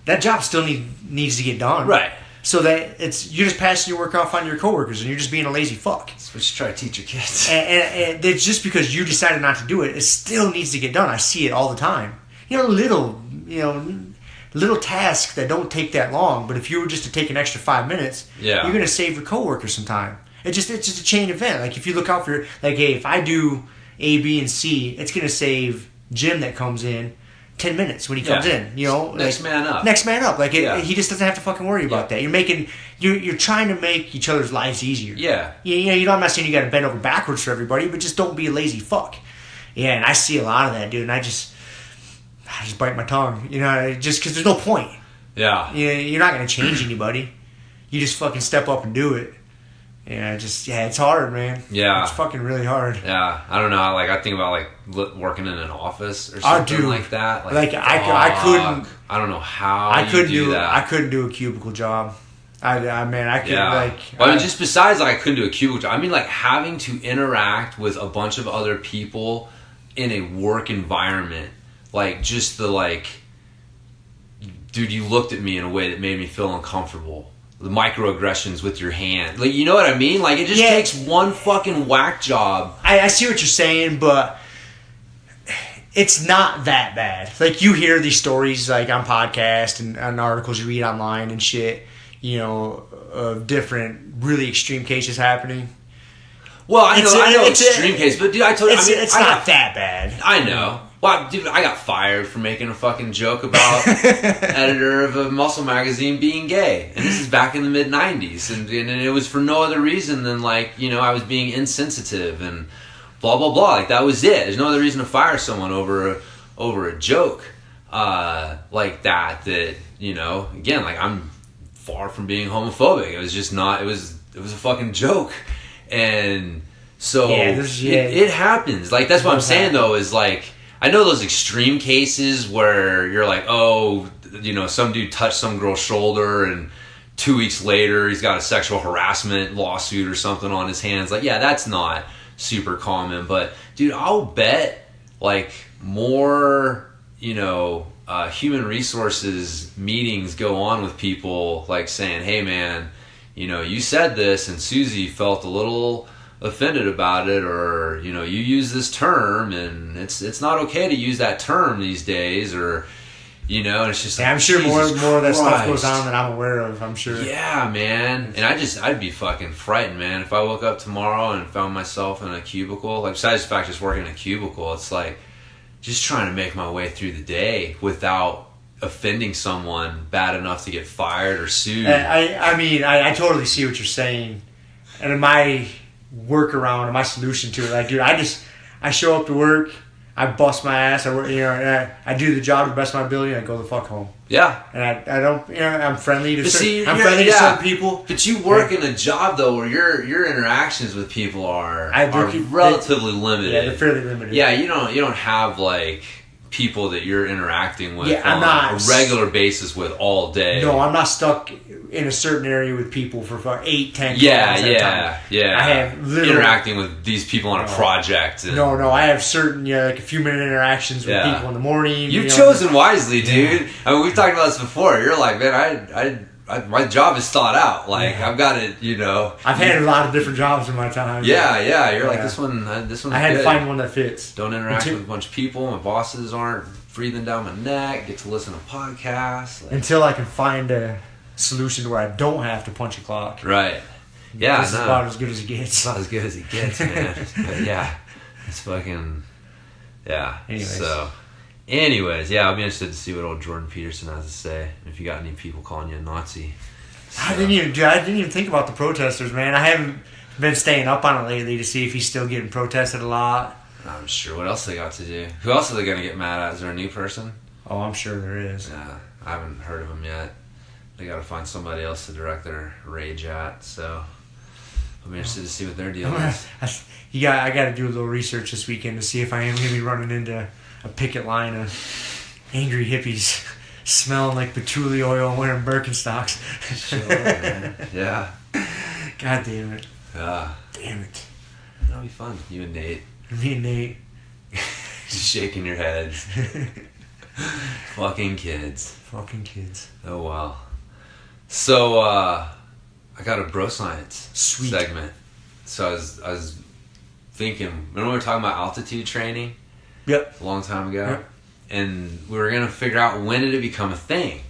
that job still needs to get done. Right. So that you're just passing your work off on your coworkers and you're just being a lazy fuck. That's what you try to teach your kids. And it's just because you decided not to do it, it still needs to get done. I see it all the time. You know, little tasks that don't take that long, but if you were just to take an extra 5 minutes, you're going to save your coworkers some time. It's just a chain event. Like, if you look out for, like, hey, if I do A, B, and C, it's going to save gym that comes in 10 minutes when he comes in, you know, next man up. Next man up. Like he just doesn't have to fucking worry about that. You're trying to make each other's lives easier. Yeah. You know, I'm not saying you got to bend over backwards for everybody, but just don't be a lazy fuck. Yeah, and I see a lot of that, dude, and I just bite my tongue, you know, just because there's no point. Yeah. You're not going to change anybody. You just fucking step up and do it. Yeah, it's hard, man. Yeah. It's fucking really hard. Yeah. I don't know. Like, I think about, like, working in an office or something like that. Like I couldn't. I don't know how I couldn't do that. I couldn't do a cubicle job. I couldn't, like... Well, I mean, just besides, like, I couldn't do a cubicle job. I mean, like, having to interact with a bunch of other people in a work environment. Like, just the, like... Dude, you looked at me in a way that made me feel uncomfortable. The microaggressions with your hand. Like, you know what I mean? Like, it just takes one fucking whack job. I see what you're saying, but it's not that bad. Like, you hear these stories, like, on podcasts and articles you read online and shit, you know, of different really extreme cases happening. Well, I know extreme case, but dude, I told you, it's not that bad. I know. Well, dude, I got fired for making a fucking joke about editor of a muscle magazine being gay. And this is back in the mid-90s. And it was for no other reason than, like, you know, I was being insensitive and blah, blah, blah. Like, that was it. There's no other reason to fire someone over a joke like that, you know, again, like, I'm far from being homophobic. It was just not, it was a fucking joke. And so it happens. Like, that's what I'm saying, though, is, like, I know those extreme cases where you're like, oh, you know, some dude touched some girl's shoulder and 2 weeks later he's got a sexual harassment lawsuit or something on his hands. Like, yeah, that's not super common. But, dude, I'll bet, like, more, you know, human resources meetings go on with people, like, saying, hey, man, you know, you said this and Susie felt a little offended about it, or, you know, you use this term and it's not okay to use that term these days, or, you know, and it's just like, I'm sure more of that stuff goes on than I'm aware of, I'm sure. Yeah, man. And I'd be fucking frightened, man, if I woke up tomorrow and found myself in a cubicle. Like, besides the fact just working in a cubicle, it's like just trying to make my way through the day without offending someone bad enough to get fired or sued. I mean, I totally see what you're saying. And my workaround and my solution to it, like, dude, I show up to work, I bust my ass, I work, you know, I do the job to the best of my ability, and I go the fuck home. Yeah. And I don't, you know, I'm friendly to certain people. But you work in a job, though, where your interactions with people are relatively limited. Yeah, they're fairly limited. Yeah, you don't have, like, people that you're interacting with on a regular basis with all day. No, I'm not stuck in a certain area with people for 8, 10 Yeah. I have literally interacting with these people on a project. And no, I have certain, like a few minute interactions with people in the morning. You've chosen wisely, dude. I mean, we've talked about this before. You're like, man, my job is thought out. Like, I've got it, you know. I've had a lot of different jobs in my time. Yeah. You're like, this one's I had to find one that fits. Don't interact with a bunch of people. My bosses aren't breathing down my neck. Get to listen to podcasts. Like, until I can find a solution where I don't have to punch a clock. Right. Yeah, this is about as good as it gets. It's not as good as it gets, man. But yeah, it's fucking, yeah. Anyways, yeah, I'll be interested to see what old Jordan Peterson has to say. If you got any people calling you a Nazi. So. I didn't even think about the protesters, man. I haven't been staying up on it lately to see if he's still getting protested a lot. I'm sure. What else they got to do? Who else are they going to get mad at? Is there a new person? Oh, I'm sure there is. Yeah, I haven't heard of him yet. They got to find somebody else to direct their rage at, so I'll be interested to see what their deal is. I got to do a little research this weekend to see if I am going to be running into a picket line of angry hippies smelling like patchouli oil and wearing Birkenstocks. Sure, man. Yeah. God damn it. Yeah. Damn it. That'll be fun. You and Nate. Me and Nate. Just shaking your heads. Fucking kids. Oh, wow. So, I got a bro science segment. So I was thinking, remember we were talking about altitude training? Yep. A long time ago? Yep. And we were going to figure out when did it become a thing?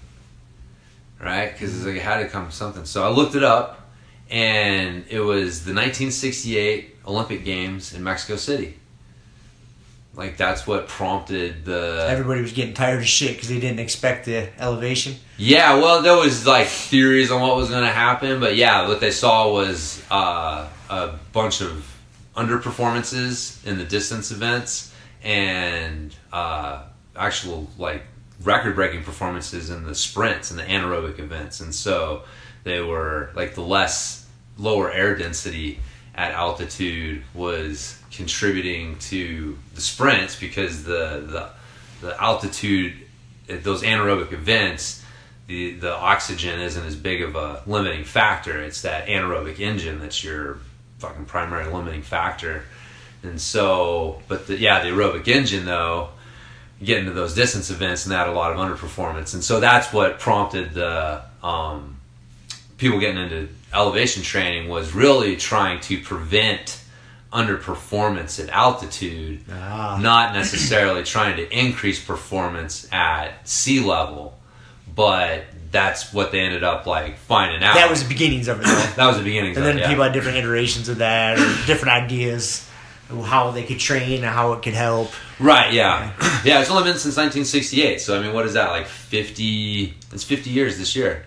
Right? Because it had to come something. So I looked it up, and it was the 1968 Olympic Games in Mexico City. like that's what prompted the... Everybody was getting tired of shit because they didn't expect the elevation. Yeah, well, there was like theories on what was going to happen, but yeah, what they saw was a bunch of underperformances in the distance events and actual like record-breaking performances in the sprints and the anaerobic events. And so they were like the lower air density at altitude was contributing to the sprints because the altitude at those anaerobic events, the oxygen isn't as big of a limiting factor. It's that anaerobic engine that's your fucking primary limiting factor. And so, but the aerobic engine though, get into those distance events and that a lot of underperformance. And so that's what prompted the people getting into elevation training was really trying to prevent underperformance at altitude, not necessarily trying to increase performance at sea level, but that's what they ended up like finding out. That was the beginnings of it though. That was the beginnings and of it, then people had different iterations of that, or different ideas of how they could train and how it could help. Right, yeah. Yeah, it's only been since 1968, so I mean, what is that, like 50, it's 50 years this year.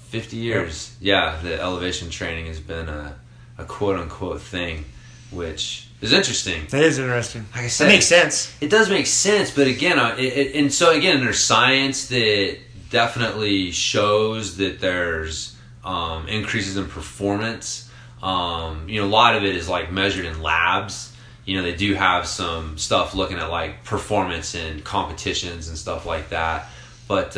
50 years. Yeah, the elevation training has been a quote-unquote thing, which is interesting. That is interesting. Like I said, it makes sense. It does make sense, but again, and so again, there's science that definitely shows that there's increases in performance. A lot of it is like measured in labs. They do have some stuff looking at like performance in competitions and stuff like that, but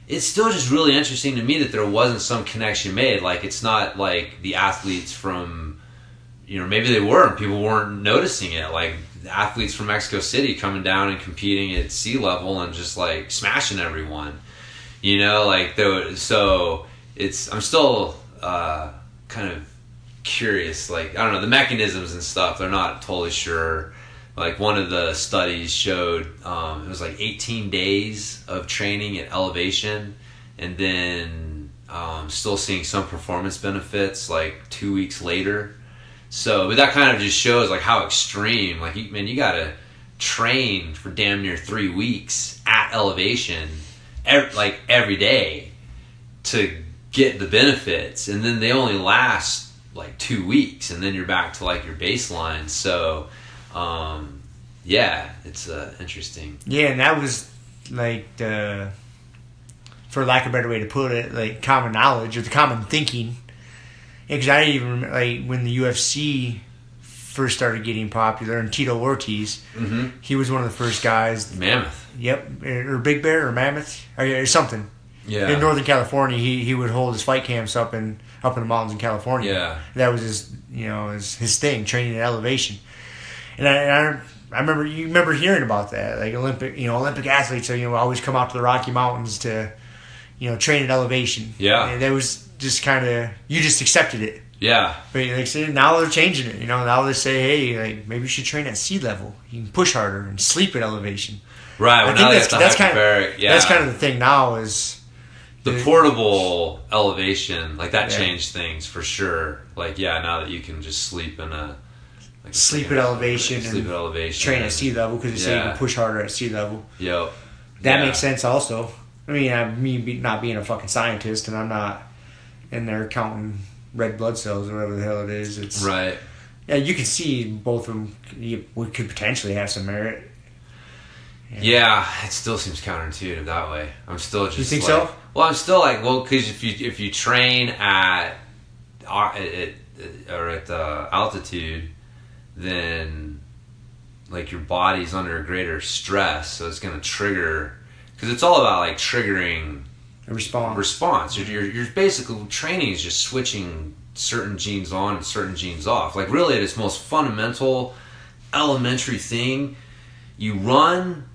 it's still just really interesting to me that there wasn't some connection made. Like, it's not like the athletes from, maybe they were and people weren't noticing it. Like, athletes from Mexico City coming down and competing at sea level and just like smashing everyone, so I'm still kind of curious. Like, I don't know, the mechanisms and stuff, they're not totally sure. Like, one of the studies showed it was like 18 days of training at elevation and then still seeing some performance benefits like 2 weeks later. So, but that kind of just shows like how extreme, like, you gotta train for damn near 3 weeks at elevation every day to get the benefits, and then they only last like 2 weeks and then you're back to like your baseline. So it's interesting. Yeah, and that was like for lack of a better way to put it, like common knowledge or the common thinking. Because I didn't even remember, like, when the UFC first started getting popular, and Tito Ortiz, he was one of the first guys. Mammoth. Yep, or Big Bear or Mammoth or something. Yeah. In Northern California, he would hold his fight camps up in the mountains in California. Yeah. That was his thing, training at elevation. And I remember hearing about that, like Olympic athletes always come out to the Rocky Mountains to train at elevation. Yeah. And that was just kind of, you just accepted it. Yeah. But like say now they're changing it. Now they say, hey, like maybe you should train at sea level. You can push harder and sleep at elevation. Right. Well, I think that's kind of the thing now is the portable elevation, like that changed things for sure. Like, now that you can just sleep in a sleep at elevation, train at sea level because they say you can push harder at sea level. Yep. That makes sense also. I mean, me not being a fucking scientist, and I'm not in there counting red blood cells or whatever the hell it is. It's right. Yeah, you can see both of them could potentially have some merit. Yeah, it still seems counterintuitive that way. I'm still just. You think so? Well, I'm still like, because if you train at altitude, then like your body's under a greater stress, so it's going to trigger, because it's all about like triggering a response. You're basically, training is just switching certain genes on and certain genes off. Like, really, at its most fundamental, elementary thing, you run,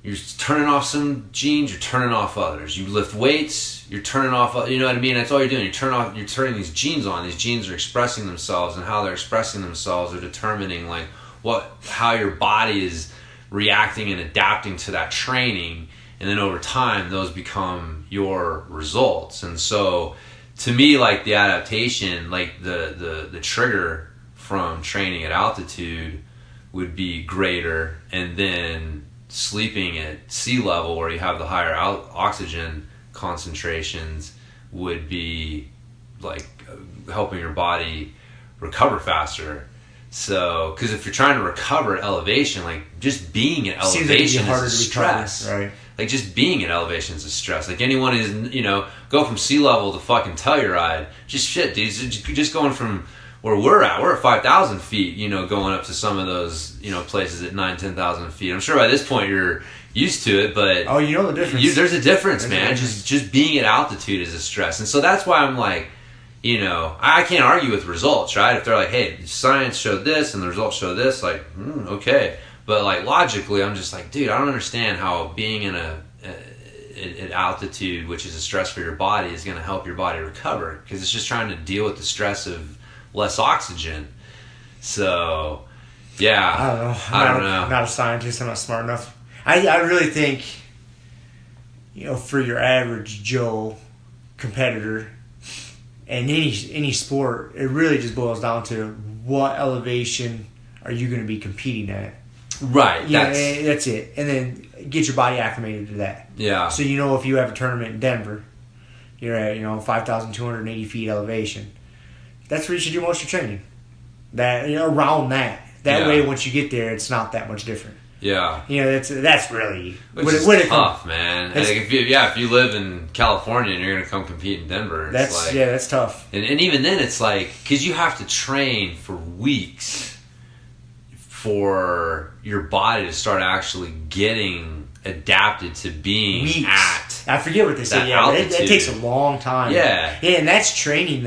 you're turning off some genes, you're turning off others. You lift weights, you're turning off, you know what I mean? That's all you're doing. You're turning these genes on. These genes are expressing themselves, and how they're expressing themselves are determining like how your body is reacting and adapting to that training. And then over time, those become your results. And so, to me, like, the adaptation, like the trigger from training at altitude would be greater, and then sleeping at sea level where you have the higher oxygen concentrations would be like helping your body recover faster. So, because if you're trying to recover at elevation, like just being at elevation is a stress. Right. Like just being at elevation is a stress. Like anyone is, go from sea level to fucking Telluride. Just shit, dude. Just going from where we're at 5,000 feet, going up to some of those, places at 9,000-10,000 feet. I'm sure by this point you're used to it, but oh, you know the difference. There's a difference, man. Just being at altitude is a stress, and so that's why I'm like, I can't argue with results, right? If they're like, hey, science showed this and the results show this, like, okay. But like logically, I'm just like, dude, I don't understand how being in at altitude, which is a stress for your body, is going to help your body recover, because it's just trying to deal with the stress of less oxygen. So, yeah. I don't know. I'm not a scientist. I'm not smart enough. I really think, for your average Joe competitor in any sport, it really just boils down to what elevation are you going to be competing at. Right. That's it. And then get your body acclimated to that. Yeah. So if you have a tournament in Denver, you're at 5,280 feet elevation. That's where you should do most of your training. That around that. That way, once you get there, it's not that much different. Yeah. That's really it's tough, man. Like if you live in California and you're gonna come compete in Denver, that's tough. And even then, it's like, because you have to train for weeks for your body to start actually getting adapted to being at. I forget what they say. Yeah, that takes a long time. Yeah. Yeah, and that's training.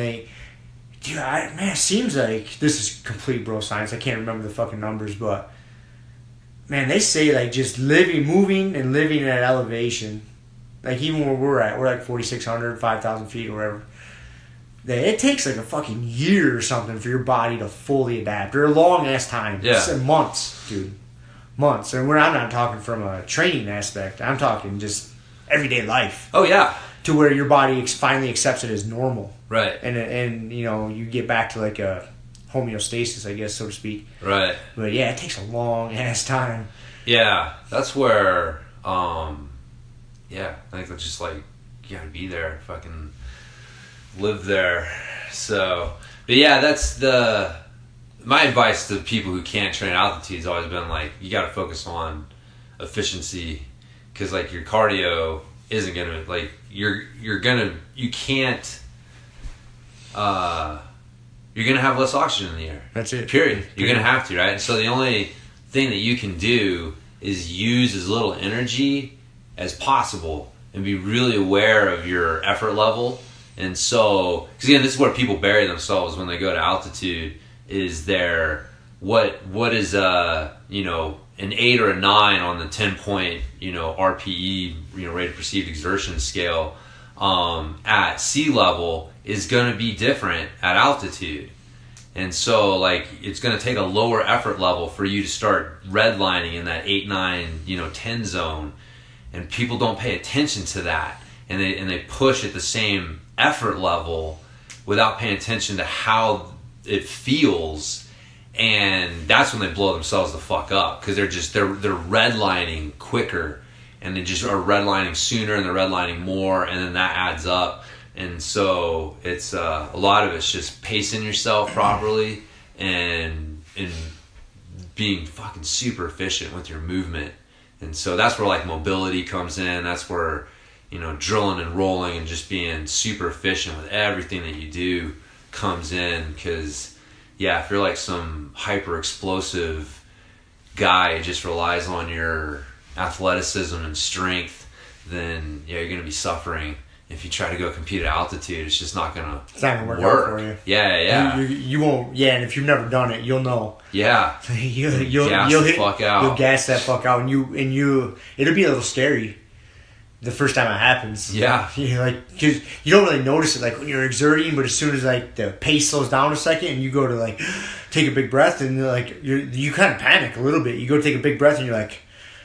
It seems like this is complete bro science. I can't remember the fucking numbers, but man, they say like just moving and living at elevation, like even where we're like 4,600, 5,000 feet or wherever. It takes like a fucking year or something for your body to fully adapt, or a long ass time. Yeah, it's months, dude, months. And I'm not talking from a training aspect. I'm talking just everyday life. Oh yeah, to where your body finally accepts it as normal. Right. And you get back to like a homeostasis, I guess, so to speak. Right. But yeah, it takes a long ass time. Yeah, that's where I think it's just like you gotta be there, fucking live there. So, but yeah, that's my advice to people who can't train at altitude has always been like, you gotta focus on efficiency, because like your cardio isn't gonna, like, you're gonna have less oxygen in the air. That's it. Period. You're gonna have to, right? And so the only thing that you can do is use as little energy as possible and be really aware of your effort level. And so, because again, this is where people bury themselves when they go to altitude, is their what is an 8 or a 9 on the 10-point RPE rate of perceived exertion scale at sea level is going to be different at altitude. And so like it's going to take a lower effort level for you to start redlining in that 8, 9, 10 zone, and people don't pay attention to that, and they push at the same effort level without paying attention to how it feels, and that's when they blow themselves the fuck up, because they're redlining quicker, and they just are redlining sooner, and they're redlining more, and then that adds up. And so it's a lot of it's just pacing yourself properly and being fucking super efficient with your movement. And so that's where like mobility comes in. That's where drilling and rolling and just being super efficient with everything that you do comes in. Because if you're like some hyper explosive guy who just relies on your athleticism and strength, then you're gonna be suffering. If you try to go compete at altitude, it's just not gonna work out for you. Yeah. You won't. Yeah, and if you've never done it, you'll know. Yeah. You'll gas that fuck out, and it'll be a little scary the first time it happens. Yeah. Because you don't really notice it like when you're exerting, but as soon as like the pace slows down a second and you go to like take a big breath, and like you kind of panic a little bit. You go take a big breath and you're like,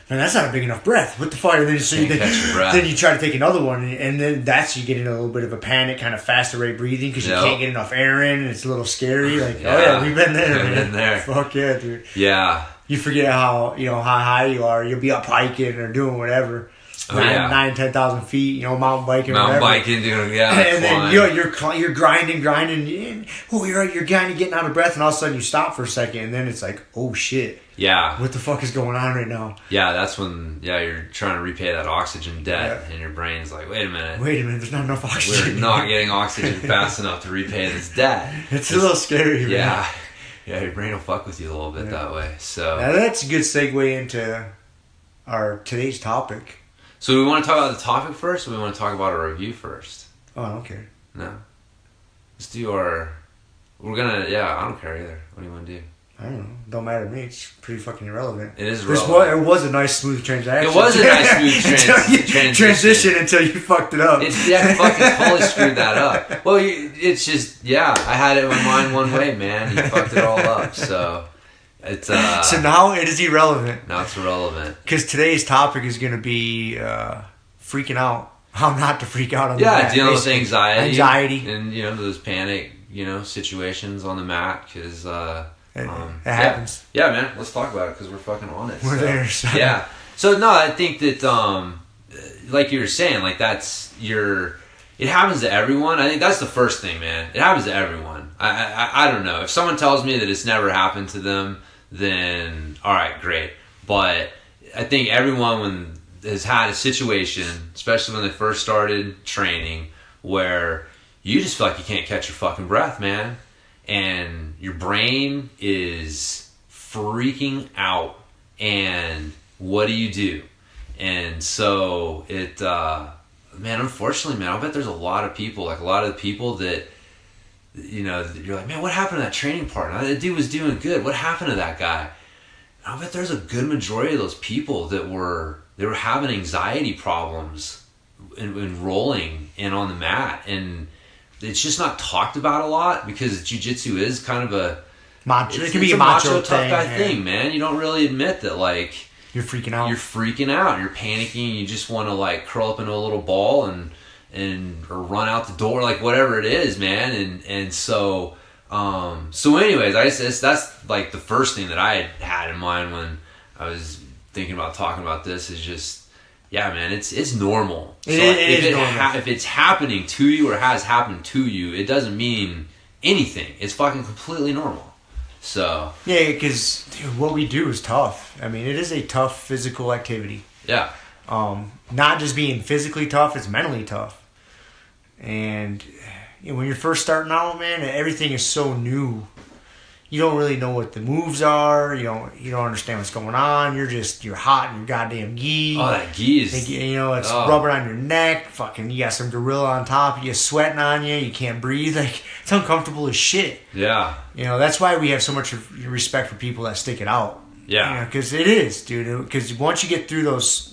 man, that's not a big enough breath. What the fuck? And then you try to take another one, and then you get in a little bit of a panic, kind of faster rate breathing, because you can't get enough air in, and it's a little scary. Like, we've been there, man. Been there. Fuck yeah, dude. Yeah. you forget how high you are. You'll be up hiking or doing whatever. 9,000-10,000 feet, mountain biking. Mountain whatever. biking, dude, yeah. And then you're grinding. And, you're kind of getting out of breath, and all of a sudden you stop for a second, and then it's like, oh shit. Yeah. What the fuck is going on right now? Yeah, that's when you're trying to repay that oxygen debt, and your brain's like, wait a minute, there's not enough oxygen. We're not getting oxygen fast enough to repay this debt. It's a little scary, man. Yeah, your brain will fuck with you a little bit that way. So now that's a good segue into our today's topic. So do we want to talk about the topic first, or we want to talk about our review first? Oh, I don't care. No. Let's do our... I don't care either. What do you want to do? I don't know. Don't matter to me. It's pretty fucking irrelevant. It is irrelevant. It was a nice smooth transaction. It was a nice smooth transition until you fucked it up. Fucking totally screwed that up. Well, it's just, I had it in my mind one way, man. You fucked it all up, so... It's so now it is irrelevant. Now it's irrelevant. Because today's topic is going to be freaking out. How not to freak out on the mat. mat. Dealing with anxiety. And, those panic, situations on the mat. Because, it happens. Yeah, man. Let's talk about it because we're fucking on it. We're there. So. Yeah. So, no, I think that, like you were saying, like it happens to everyone. I think that's the first thing, man. It happens to everyone. I don't know. If someone tells me that it's never happened to them, then all right, great. But I think everyone has had a situation, especially when they first started training, where you just feel like you can't catch your fucking breath, man. And your brain is freaking out. And what do you do? And so unfortunately, man, I bet there's a lot of people, like a lot of the people that, you're like, man, what happened to that training partner? That dude was doing good. What happened to that guy? And I bet there's a good majority of those people that were having anxiety problems in rolling and on the mat. And it's just not talked about a lot because jiu-jitsu is kind of a macho. It can be a macho tough guy thing, man. You don't really admit that, like, you're freaking out. You're panicking. You just want to like curl up into a little ball and or run out the door, like whatever it is, man. And so anyways, that's like the first thing that I had in mind when I was thinking about talking about this is just, man, it's normal. So if it's happening to you or has happened to you, it doesn't mean anything. It's fucking completely normal. So yeah, because what we do is tough. I mean, it is a tough physical activity. Yeah. Not just being physically tough, it's mentally tough. And when you're first starting out, man, everything is so new. You don't really know what the moves are. You don't understand what's going on. You're hot in your goddamn gi. Oh, that gi is... it's rubbing on your neck. Fucking, you got some gorilla on top. You're sweating on you. You can't breathe. Like, it's uncomfortable as shit. Yeah. That's why we have so much respect for people that stick it out. Yeah. Because it is, dude. Because once you get through those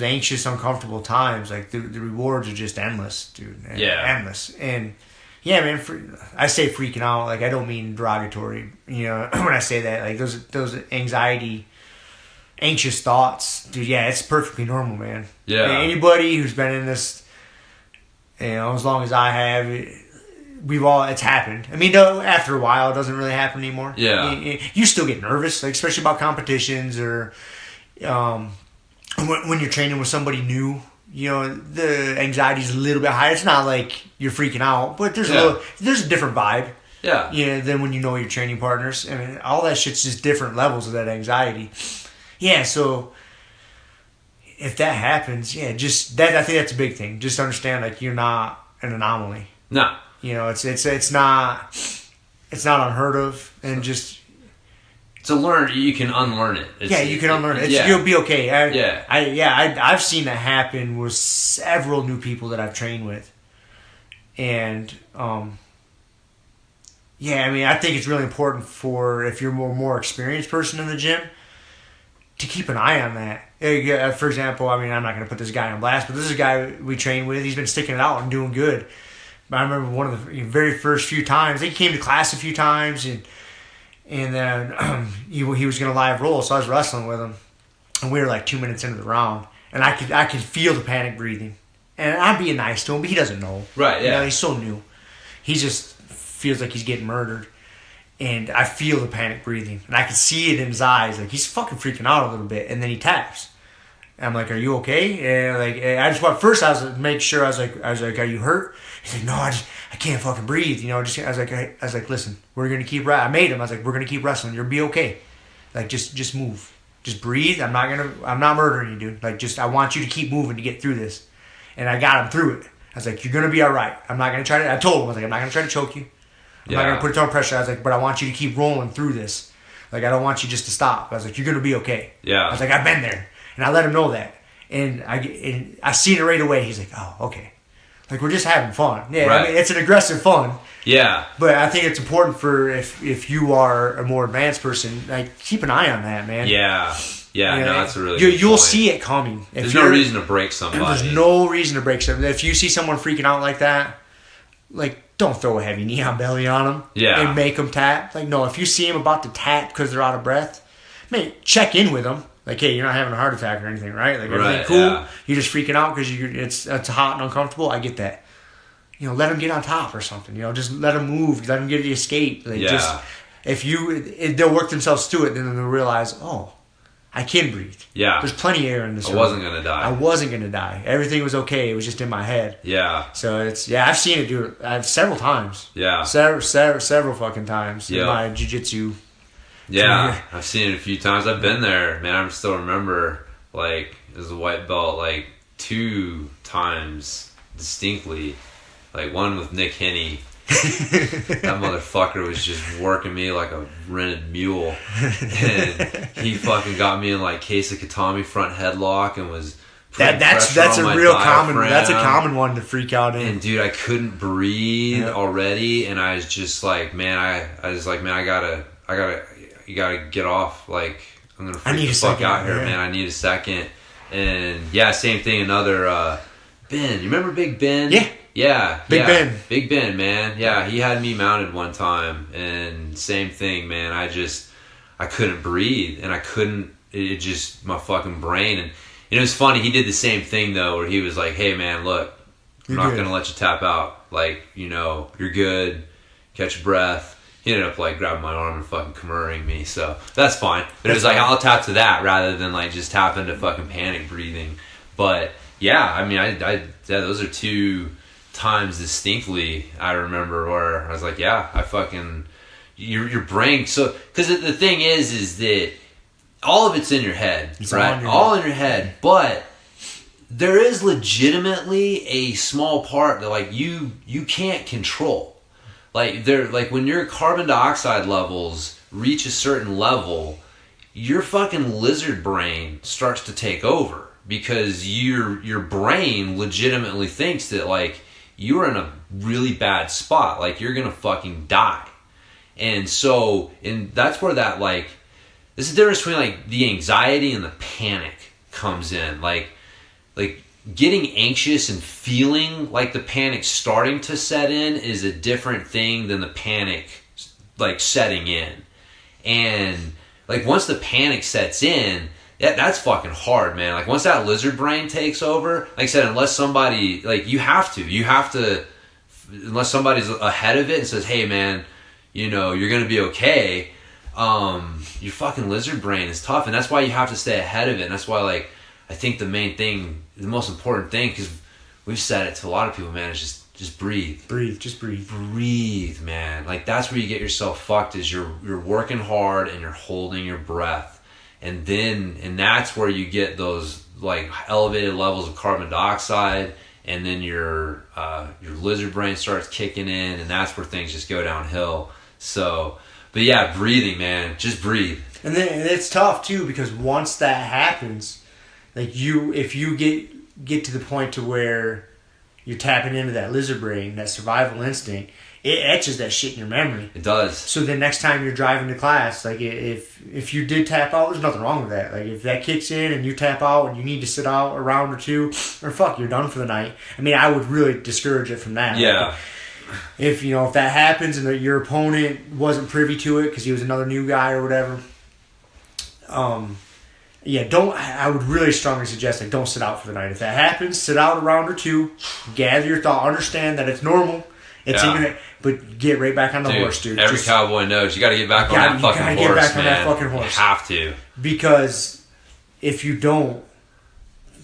anxious, uncomfortable times, like the rewards are just endless, dude. Endless. And yeah, man, I say freaking out, like I don't mean derogatory, when I say that, like those anxious thoughts, dude. Yeah, it's perfectly normal, man. Yeah. And anybody who's been in this, as long as I have, it's happened. I mean, after a while, it doesn't really happen anymore. Yeah. You still get nervous, like especially about competitions or, when you're training with somebody new, the anxiety's a little bit higher. It's not like you're freaking out, but there's a different vibe. Yeah. Than when you know your training partners. I mean, all that shit's just different levels of that anxiety. Yeah, so if that happens, just that, I think that's a big thing. Just understand, like, you're not an anomaly. No. It's not unheard of, and just... To learn, you can unlearn it. You can unlearn it. You'll be okay. I've seen that happen with several new people that I've trained with, and I mean, I think it's really important for if you're a more experienced person in the gym to keep an eye on that. For example, I mean, I'm not going to put this guy on blast, but this is a guy we train with. He's been sticking it out and doing good. But I remember one of the very first few times, he came to class a few times, and then he was going to live roll, so I was wrestling with him. And we were like 2 minutes into the round. And I could feel the panic breathing. And I'm being nice to him, but he doesn't know. Right, yeah. He's so new. He just feels like he's getting murdered. and I feel the panic breathing, and I can see it in his eyes. Like, he's fucking freaking out a little bit, and then he taps. And I'm like, "Are you okay?" And like, I just want first. I was make sure. I was like, "Are you hurt?" He's like, "No, I can't fucking breathe." I was like, "Listen, we're gonna keep. I made him. I was like, "We're gonna keep wrestling. You'll be okay. Like, just move, just breathe. I'm not murdering you, dude. Like, I want you to keep moving to get through this." And I got him through it. I was like, "You're gonna be all right. I'm not gonna try to." I told him, I was like, "I'm not gonna try to choke you. I'm not gonna put a ton of pressure." I was like, "But I want you to keep rolling through this. Like, I don't want you just to stop." I was like, "You're gonna be okay." Yeah. I was like, "I've been there," and I let him know that. And I seen it right away. He's like, "Oh, okay." Like, we're just having fun. Yeah, right. I mean, it's an aggressive fun. Yeah. But I think it's important for if you are a more advanced person, like, keep an eye on that, man. Yeah. Yeah, no, that's a really good you'll point. see it coming. There's no reason to break somebody. There's no reason to break somebody. If you see someone freaking out like that, like, don't throw a heavy knee on belly on them. Yeah. And make them tap. Like, no, if you see them about to tap because they're out of breath, man, check in with them. Like, hey, you're not having a heart attack or anything, right? Like, everything cool? Yeah. You're just freaking out because it's hot and uncomfortable. I get that. Let them get on top or something. Just let them move. Let them get the escape. Like, they'll work themselves through it. Then they'll realize, oh, I can breathe. Yeah. There's plenty of air in this room. I wasn't going to die. Everything was okay. It was just in my head. Yeah. So I've seen it do it several times. Yeah. Several fucking times in my jiu-jitsu. Yeah, I've seen it a few times. I've been there, man. I still remember, like, as a white belt, like, 2 times distinctly. Like, one with Nick Henney. That motherfucker was just working me like a rented mule. And he fucking got me in, like, case of Katami front headlock and was that's a real common. That's a common one to freak out in. And dude, I couldn't breathe already, and I was just like, man, I gotta. You gotta get off. Like, I'm gonna freak the fuck out here, man. I need a second. And yeah, same thing. Another Ben. You remember Big Ben? Yeah. Big Ben, man. Yeah, he had me mounted one time, and same thing, man. I couldn't breathe, and I couldn't. It just my fucking brain. And it was funny. He did the same thing though, where he was like, "Hey, man, look, I'm not gonna let you tap out. Like, you're good. Catch your breath." He ended up, like, grabbing my arm and fucking Kimura-ing me, so that's fine. But it was like, I'll tap to that rather than, like, just tap into fucking panic breathing. But yeah, I mean, those are 2 times distinctly I remember where I was like, yeah, I fucking your brain. So because the thing is that all of it's in your head, right? All in your head, but there is legitimately a small part that, like, you can't control. Like, when your carbon dioxide levels reach a certain level, your fucking lizard brain starts to take over because your brain legitimately thinks that, like, you're in a really bad spot, like you're gonna fucking die. And that's where that, like, this is the difference between, like, the anxiety and the panic comes in. Like getting anxious and feeling like the panic starting to set in is a different thing than the panic, like, setting in. And, like, once the panic sets in, that's fucking hard, man. Like, once that lizard brain takes over, like I said, unless somebody, like, you have to, unless somebody's ahead of it and says, hey, man, you're gonna be okay, your fucking lizard brain is tough, and that's why you have to stay ahead of it. And that's why, like, I think the most important thing, because we've said it to a lot of people, man, is just breathe. Just breathe. Breathe, man. Like, that's where you get yourself fucked, is you're working hard and you're holding your breath. And that's where you get those, like, elevated levels of carbon dioxide, and then your lizard brain starts kicking in, and that's where things just go downhill. So, but yeah, breathing, man. Just breathe. And then it's tough too, because once that happens, like, if you get to the point to where you're tapping into that lizard brain, that survival instinct, it etches that shit in your memory. It does. So the next time you're driving to class, like, if you did tap out, there's nothing wrong with that. Like, if that kicks in and you tap out and you need to sit out a round or 2, or fuck, you're done for the night. I mean, I would really discourage it from that. Yeah. Like, if that happens and that your opponent wasn't privy to it because he was another new guy or whatever, I would really strongly suggest, like, don't sit out for the night. If that happens, sit out a round or 2, gather your thought, understand that it's normal. It's but get right back on the horse, dude. Every cowboy knows you got to get back on that fucking horse, get back man. on that fucking horse. You have to. Because if you don't,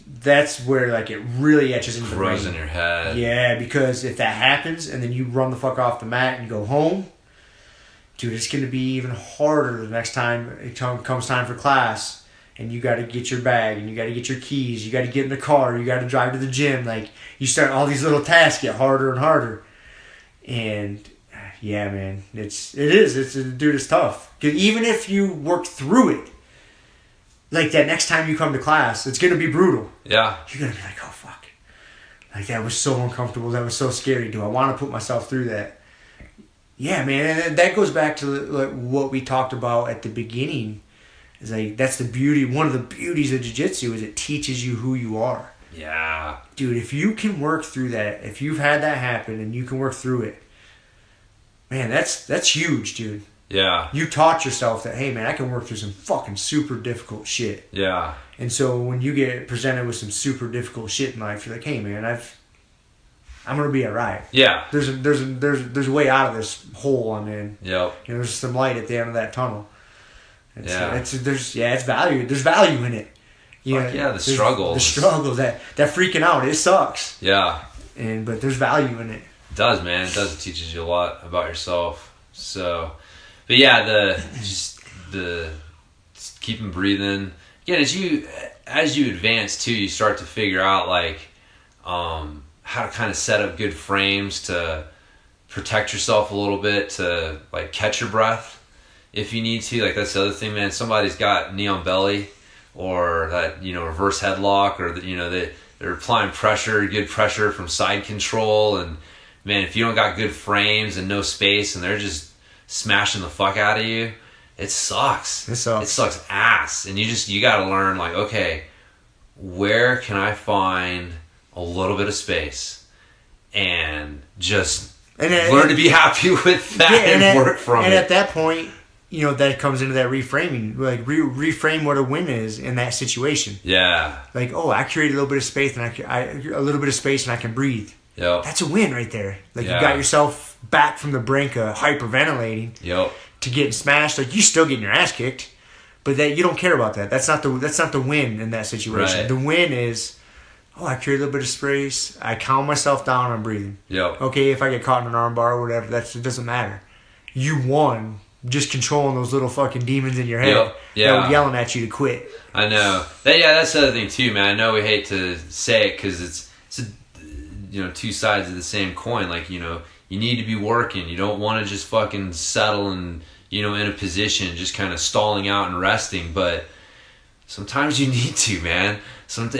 that's where like it really etches into the brain. Grows in your head. Yeah, because if that happens and then you run the fuck off the mat and you go home, dude, it's going to be even harder the next time it comes time for class. And you got to get your bag, and you got to get your keys, you got to get in the car, you got to drive to the gym. Like, you start, all these little tasks get harder and harder. And, yeah, man, dude, it's tough. Because even if you work through it, like that next time you come to class, it's going to be brutal. Yeah. You're going to be like, oh, fuck. Like, that was so uncomfortable. That was so scary. Do I want to put myself through that? Yeah, man, and that goes back to like what we talked about at the beginning. Is like, that's the beauty. One of the beauties of jiu-jitsu is it teaches you who you are. Yeah. Dude, if you can work through that, if you've had that happen and you can work through it, man, that's huge, dude. Yeah. You taught yourself that, hey, man, I can work through some fucking super difficult shit. Yeah. And so when you get presented with some super difficult shit in life, you're like, hey, man, I'm gonna be all right. Yeah. There's a way out of this hole I'm in. Yep. There's some light at the end of that tunnel. It's value. There's value in it. The struggles. That freaking out, it sucks. Yeah. But there's value in it. It does, man. It does. It teaches you a lot about yourself. So, but yeah, just keeping breathing. Again, as you advance too, you start to figure out like how to kind of set up good frames to protect yourself a little bit, to like catch your breath if you need to. Like, that's the other thing, man. Somebody's got knee on belly, or that, reverse headlock, or they're applying pressure, good pressure from side control. And man, if you don't got good frames and no space, and they're just smashing the fuck out of you, it sucks. It sucks ass. And you got to learn, like, okay, where can I find a little bit of space and just learn to be happy with that and work from it. And at that point, that comes into that reframing. Like, reframe what a win is in that situation. Yeah. Like, oh, I created a little bit of space, and I can breathe. Yep. That's a win right there. Like, you got yourself back from the brink of hyperventilating. Yep. To getting smashed. Like, you still getting your ass kicked, but that you don't care about that. That's not the win in that situation. Right. The win is, oh, I created a little bit of space. I calm myself down. I'm breathing. Yep. Okay, if I get caught in an arm bar or whatever, it doesn't matter. You won. Just controlling those little fucking demons in your head that were yelling at you to quit. I know. That's the other thing too, man. I know we hate to say it because it's two sides of the same coin. Like, you need to be working. You don't want to just fucking settle and in a position just kind of stalling out and resting. But sometimes you need to, man. And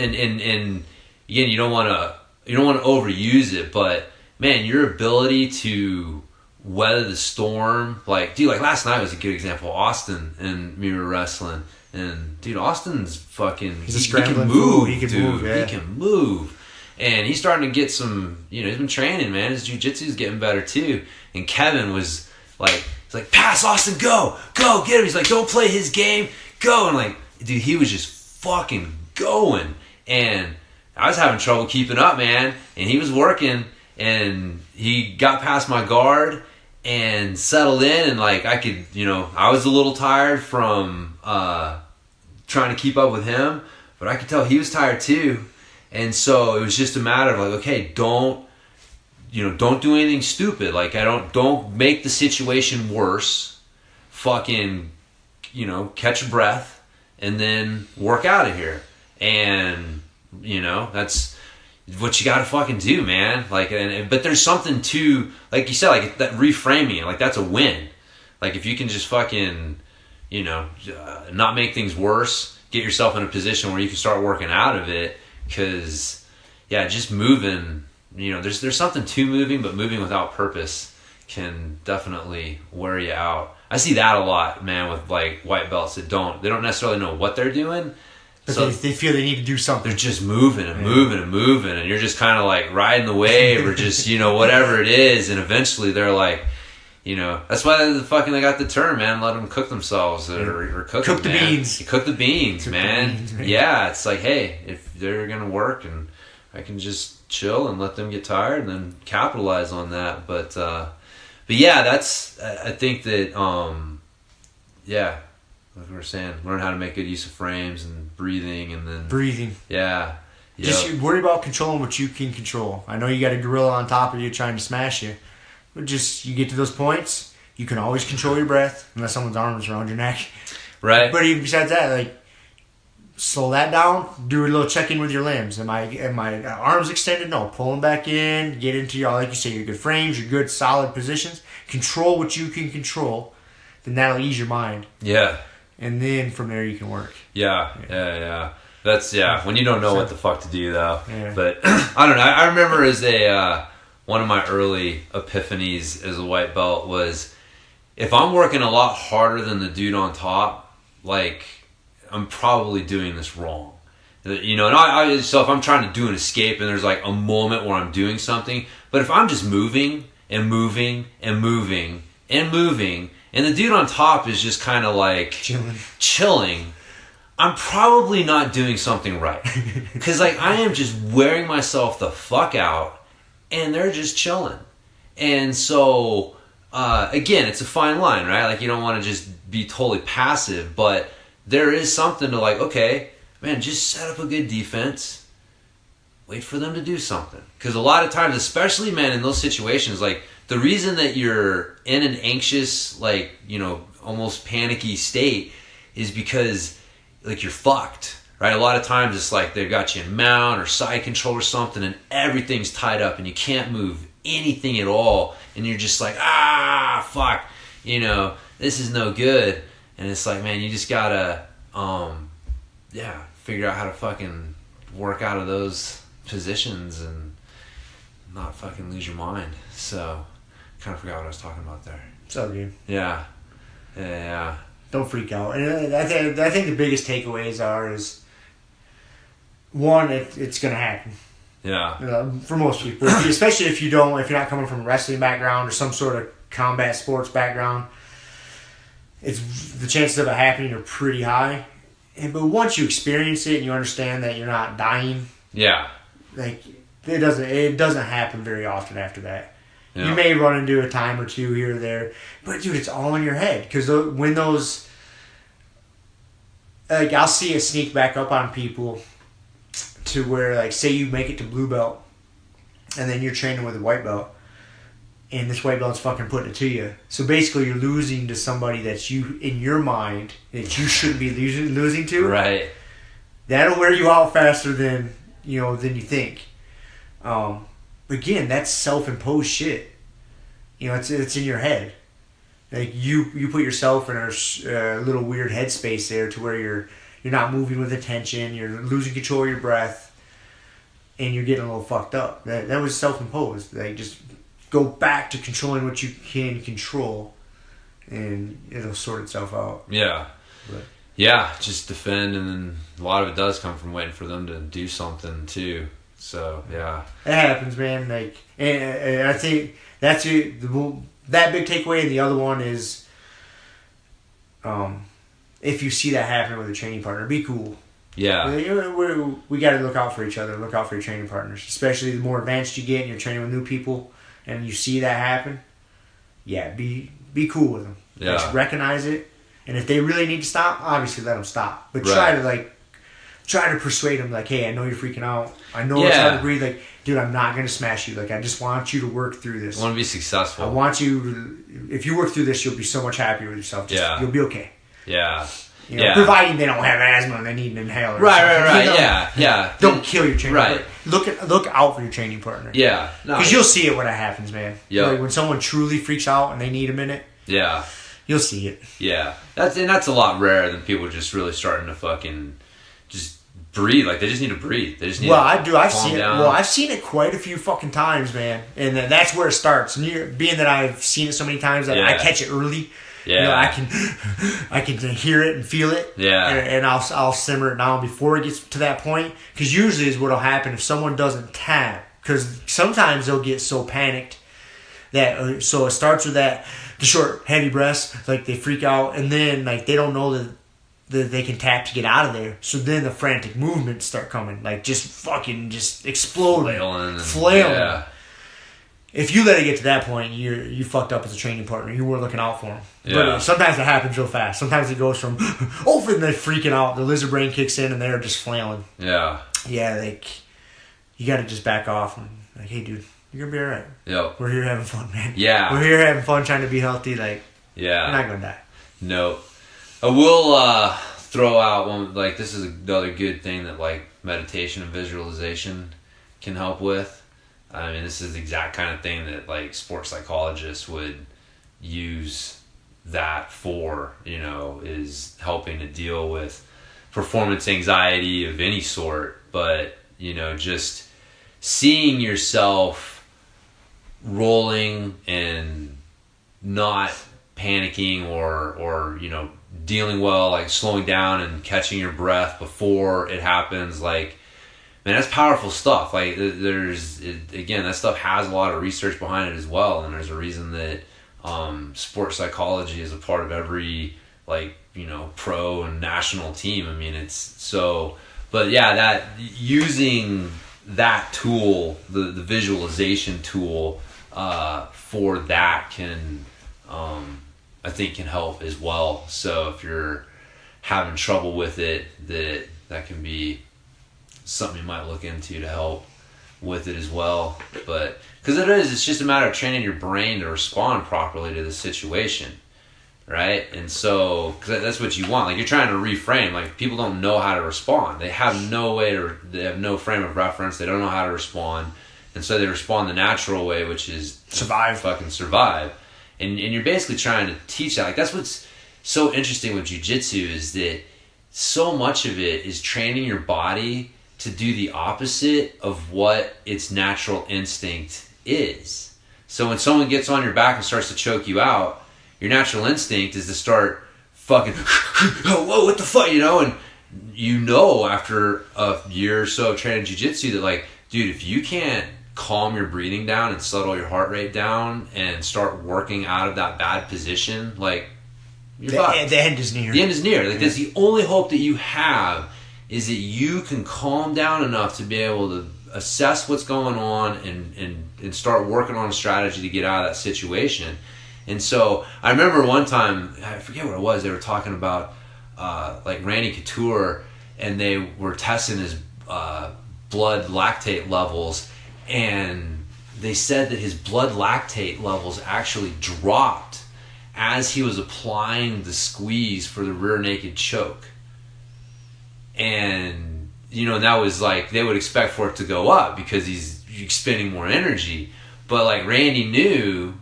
again, you don't want to overuse it. But man, your ability to weather the storm, like last night was a good example. Austin and me were wrestling, and dude, Austin's fucking he can move. He can move, and he's starting to get some. He's been training, man. His jiu-jitsu's getting better too. And Kevin was like, he's like, pass Austin, go get him. He's like, don't play his game, go. And like, dude, he was just fucking going, and I was having trouble keeping up, man. And he was working, and he got past my guard and settled in, and like I could, I was a little tired from trying to keep up with him, but I could tell he was tired too. And so it was just a matter of like, okay, don't do anything stupid. Like, don't make the situation worse. Fucking, catch a breath and then work out of here. And that's what you gotta fucking do, man. Like, but there's something to, like you said, like that reframing. Like, that's a win. Like, if you can just fucking, not make things worse, get yourself in a position where you can start working out of it. Because, just moving. There's something to moving, but moving without purpose can definitely wear you out. I see that a lot, man, with like white belts that don't necessarily know what they're doing. But so they feel they need to do something. They're just moving and moving and moving, and you're just kind of like riding the wave or just, whatever it is. And eventually they're like, that's why they got the term, man, let them cook themselves or cook the beans. You cook the beans, man. Yeah, it's like, hey, if they're going to work and I can just chill and let them get tired and then capitalize on that. But yeah, that's, I think that, yeah, like we were saying, learn how to make good use of frames and breathing and then... Breathing. Yeah. Just worry about controlling what you can control. I know you got a gorilla on top of you trying to smash you, but just, you get to those points, you can always control your breath unless someone's arm is around your neck. Right. But even besides that, like, slow that down, do a little check-in with your limbs. Am my arms extended? No. Pull them back in, get into your, like you say, your good frames, your good solid positions. Control what you can control. Then that'll ease your mind. Yeah. And then from there you can work. Yeah. That's, when you don't know what the fuck to do, though. Yeah. But, I don't know. I remember as one of my early epiphanies as a white belt was, if I'm working a lot harder than the dude on top, like, I'm probably doing this wrong. You know, and so if I'm trying to do an escape and there's like a moment where I'm doing something, but if I'm just moving and moving and moving and moving, and the dude on top is just kind of like chilling, I'm probably not doing something right. Because like I am just wearing myself the fuck out and they're just chilling. And so, again, it's a fine line, right? Like you don't want to just be totally passive, but there is something to like, okay, man, just set up a good defense. Wait for them to do something. Because a lot of times, especially, man, in those situations, like, the reason that you're in an anxious, like, you know, almost panicky state is because, like, you're fucked, right? A lot of times it's like they've got you in mount or side control or something and everything's tied up and you can't move anything at all. And you're just like, fuck, you know, this is no good. And it's like, man, you just gotta, figure out how to fucking work out of those positions and not fucking lose your mind. So, kind of forgot what I was talking about there. It's all good. Yeah. Don't freak out. And I think the biggest takeaways is, one, it's gonna happen. Yeah. For most people, especially if you're not coming from a wrestling background or some sort of combat sports background, the chances of it happening are pretty high. But once you experience it and you understand that you're not dying, like it doesn't happen very often after that. Yeah. You may run into a time or two here or there, but dude, it's all in your head. Because when those, like, I'll see it sneak back up on people to where, like, say you make it to blue belt, and then you're training with a white belt, and this white belt's fucking putting it to you. So basically, you're losing to somebody that you, in your mind, that you shouldn't be losing to. Right. That'll wear you out faster than you think. Again, that's self-imposed shit. You know, it's in your head. Like you put yourself in a little weird headspace there to where you're not moving with attention. You're losing control of your breath, and you're getting a little fucked up. That was self-imposed. Like, just go back to controlling what you can control, and it'll sort itself out. Yeah. But. Yeah, just defend, and then a lot of it does come from waiting for them to do something too. So yeah, it happens, man. Like, and I think that's it. That big takeaway, and the other one is, if you see that happen with a training partner, be cool. Yeah, we got to look out for each other. Look out for your training partners, especially the more advanced you get, and you're training with new people, and you see that happen. Yeah, be cool with them. Yeah, just recognize it. And if they really need to stop, obviously let them stop. But right. try to persuade them, like, hey, I know you're freaking out. I know it's hard to breathe. Like, dude, I'm not going to smash you. Like, I just want you to work through this. I want to be successful. I want you to, if you work through this, you'll be so much happier with yourself. You'll be okay. Yeah. You know, providing they don't have asthma and they need an inhaler. Right. You know? Yeah. Don't kill your training partner. Right. Look out for your training partner. Yeah. Because you'll see it when it happens, man. Yeah. Like, when someone truly freaks out and they need a minute. Yeah. You'll see it. Yeah. That's a lot rarer than people just really starting to fucking just breathe. Like, they just need to breathe. They just need I've seen it. Well, I've seen it quite a few fucking times, man. And that's where it starts. And being that I've seen it so many times that I catch it early. Yeah. You know, I can hear it and feel it. Yeah. And I'll simmer it down before it gets to that point. Because usually is what'll happen if someone doesn't tap. Because sometimes they'll get so panicked that so it starts with the short, heavy breaths, like they freak out, and then like they don't know that they can tap to get out of there. So then the frantic movements start coming, like just exploding, flailing. Yeah. If you let it get to that point, you fucked up as a training partner. You weren't looking out for them. Yeah. But sometimes it happens real fast. Sometimes it goes from over and they're freaking out. The lizard brain kicks in and they're just flailing. Yeah. Yeah, you got to just back off and like, hey, dude, you're gonna be all right. Yep. We're here having fun, man. Yeah. We're here having fun, trying to be healthy. Like, yeah, you're not gonna die. No. I will throw out one. Like, this is another good thing that like meditation and visualization can help with. I mean, this is the exact kind of thing that like sports psychologists would use that for, is helping to deal with performance anxiety of any sort. But, just seeing yourself rolling and not panicking or dealing well, like slowing down and catching your breath before it happens, like, man, that's powerful stuff. Like, again, that stuff has a lot of research behind it as well, and there's a reason that sports psychology is a part of every, pro and national team. I mean, it's so... But, yeah, that using that tool, the visualization tool, for that can, I think, can help as well. So if you're having trouble with it, that can be something you might look into to help with it as well. But because it's just a matter of training your brain to respond properly to the situation, right? And so, because that's what you want. Like, you're trying to reframe. Like, people don't know how to respond. They have they have no frame of reference. They don't know how to respond, and so they respond the natural way, which is survive. Fucking survive. And you're basically trying to teach that. Like, that's what's so interesting with jiu-jitsu, is that so much of it is training your body to do the opposite of what its natural instinct is. So when someone gets on your back and starts to choke you out, your natural instinct is to start fucking, whoa, what the fuck, and after a year or so of training jiu-jitsu that, like, dude, if you can't calm your breathing down and settle your heart rate down and start working out of that bad position, like, you're fucked. The end is near. The end is near. Like, that's the only hope that you have, is that you can calm down enough to be able to assess what's going on and start working on a strategy to get out of that situation. And so I remember one time, I forget what it was, they were talking about like Randy Couture, and they were testing his blood lactate levels, and they said that his blood lactate levels actually dropped as he was applying the squeeze for the rear naked choke. And, that was like, they would expect for it to go up because he's expending more energy. But, like, Randy knew,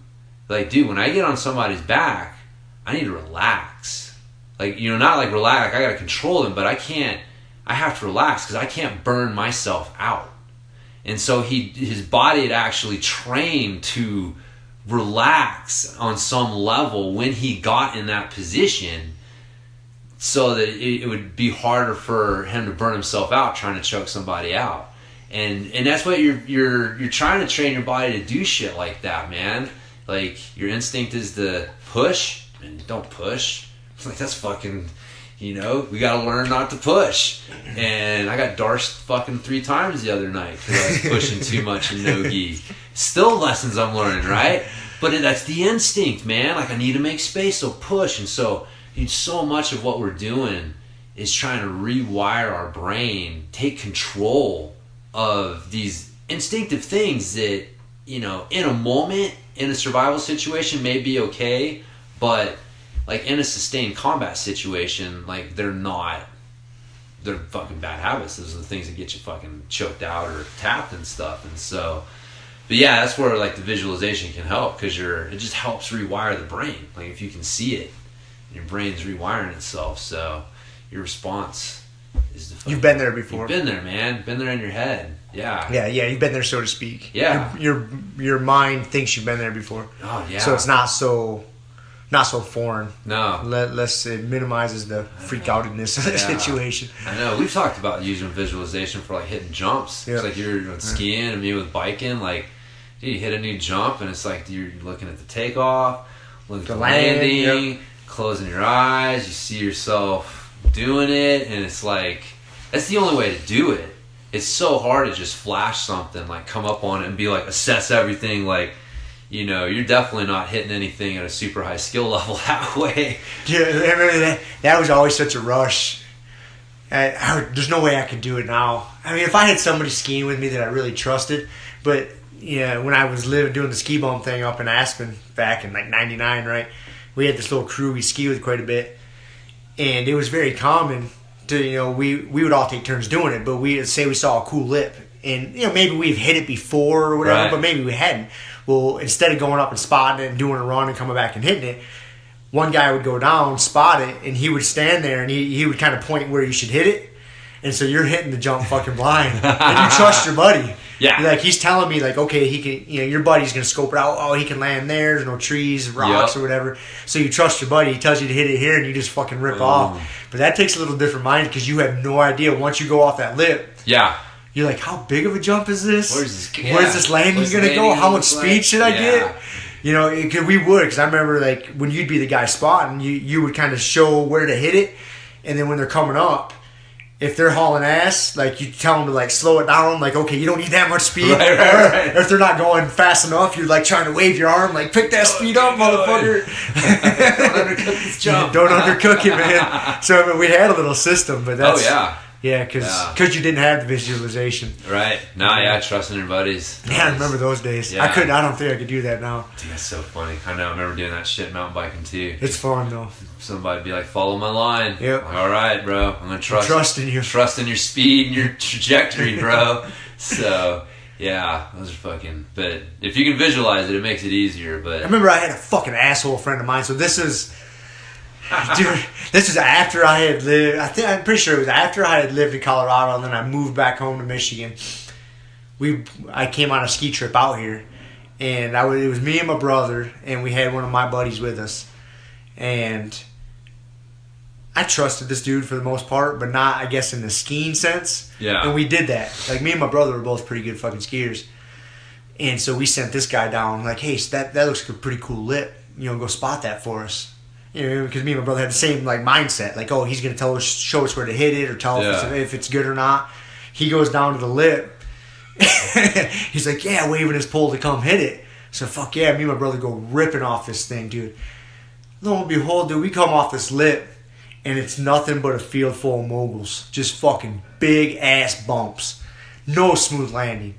like, dude, when I get on somebody's back, I need to relax. Like, not like relax, like, I gotta control them, but I have to relax because I can't burn myself out. And so his body had actually trained to relax on some level when he got in that position, so that it would be harder for him to burn himself out trying to choke somebody out. And that's what you're trying to train your body to do, shit like that, man. Like, your instinct is to push, and don't push. Like, that's fucking, we gotta learn not to push. And I got darsed fucking 3 times the other night because I was pushing too much in no-gi. Still lessons I'm learning, right? But that's the instinct, man. Like, I need to make space, so push. And so much of what we're doing is trying to rewire our brain, take control of these instinctive things that, in a moment, in a survival situation may be okay, but, like, in a sustained combat situation, like, they're fucking bad habits. Those are the things that get you fucking choked out or tapped and stuff. And so, but yeah, that's where, like, the visualization can help, because it just helps rewire the brain. Like, if you can see it, your brain's rewiring itself, so your response is the... You've been there before. You've been there, man. Been there in your head. Yeah. Yeah, you've been there, so to speak. Yeah. Your mind thinks you've been there before. Oh, yeah. So it's not so foreign. No. It minimizes the freak outedness of the situation. I know. We've talked about using visualization for, like, hitting jumps. Yeah. It's like you're skiing and me with biking, like, dude, you hit a new jump and it's like you're looking at the takeoff, looking at the landing, closing your eyes, you see yourself doing it, and it's like, that's the only way to do it. It's so hard to just flash something, like come up on it and be like, assess everything, like, you know, you're definitely not hitting anything at a super high skill level that way. Yeah, I remember that was always such a rush. There's no way I could do it now. I mean, if I had somebody skiing with me that I really trusted, but yeah, when I was doing the ski bum thing up in Aspen back in like '99, right? We had this little crew we ski with quite a bit, and it was very common to, you know, we would all take turns doing it, but we'd say we saw a cool lip, and, you know, maybe we've hit it before or whatever, right. But maybe we hadn't. Well, instead of going up and spotting it and doing a run and coming back and hitting it, one guy would go down, spot it, and he would stand there and he would kind of point where you should hit it. And so you're hitting the jump fucking blind. And you trust your buddy. Yeah. Like, he's telling me, like, okay, he can, you know, your buddy's going to scope it out. Oh, he can land there. There's no trees, rocks, or whatever. So you trust your buddy. He tells you to hit it here, and you just fucking rip off. But that takes a little different mind because you have no idea once you go off that lip. Yeah. You're like, how big of a jump is this? Where's this landing going to go? How much speed should I get? You know, we would, because I remember, like, when you'd be the guy spotting, you would kind of show where to hit it, and then when they're coming up, if they're hauling ass, like, you tell them to, like, slow it down, like, okay, you don't need that much speed. Right. Or if they're not going fast enough, you're, like, trying to wave your arm, like, pick that speed up, motherfucker. Don't undercook this jump. Don't undercook it, man. So, I mean, we had a little system, but that's... Oh, yeah. Yeah, because you didn't have the visualization. Right. No, yeah, trusting your buddies. Yeah, I remember those days. Yeah. I don't think I could do that now. Dude, that's so funny. I know, I remember doing that shit mountain biking too. It's fun, though. Somebody'd be like, follow my line. Yep. All right, bro. I'm going to trust in you. Trust in your speed and your trajectory, bro. So, yeah, those are fucking... But if you can visualize it, it makes it easier, but... I remember I had a fucking asshole friend of mine, so this is... Dude, this is after I had lived... I'm pretty sure it was after I had lived in Colorado, and then I moved back home to Michigan. I came on a ski trip out here, and it was me and my brother, and we had one of my buddies with us. And I trusted this dude for the most part, but not, I guess, in the skiing sense. Yeah. And we did that. Like, me and my brother were both pretty good fucking skiers. And so we sent this guy down, like, hey, that looks like a pretty cool lip. You know, go spot that for us. You know, because me and my brother had the same, like, mindset. Like, oh, he's going to show us where to hit it or tell us if it's good or not. He goes down to the lip. He's like, yeah, waving his pole to come hit it. So, fuck yeah, me and my brother go ripping off this thing, dude. Lo and behold, dude, we come off this lip, and it's nothing but a field full of moguls. Just fucking big-ass bumps. No smooth landing.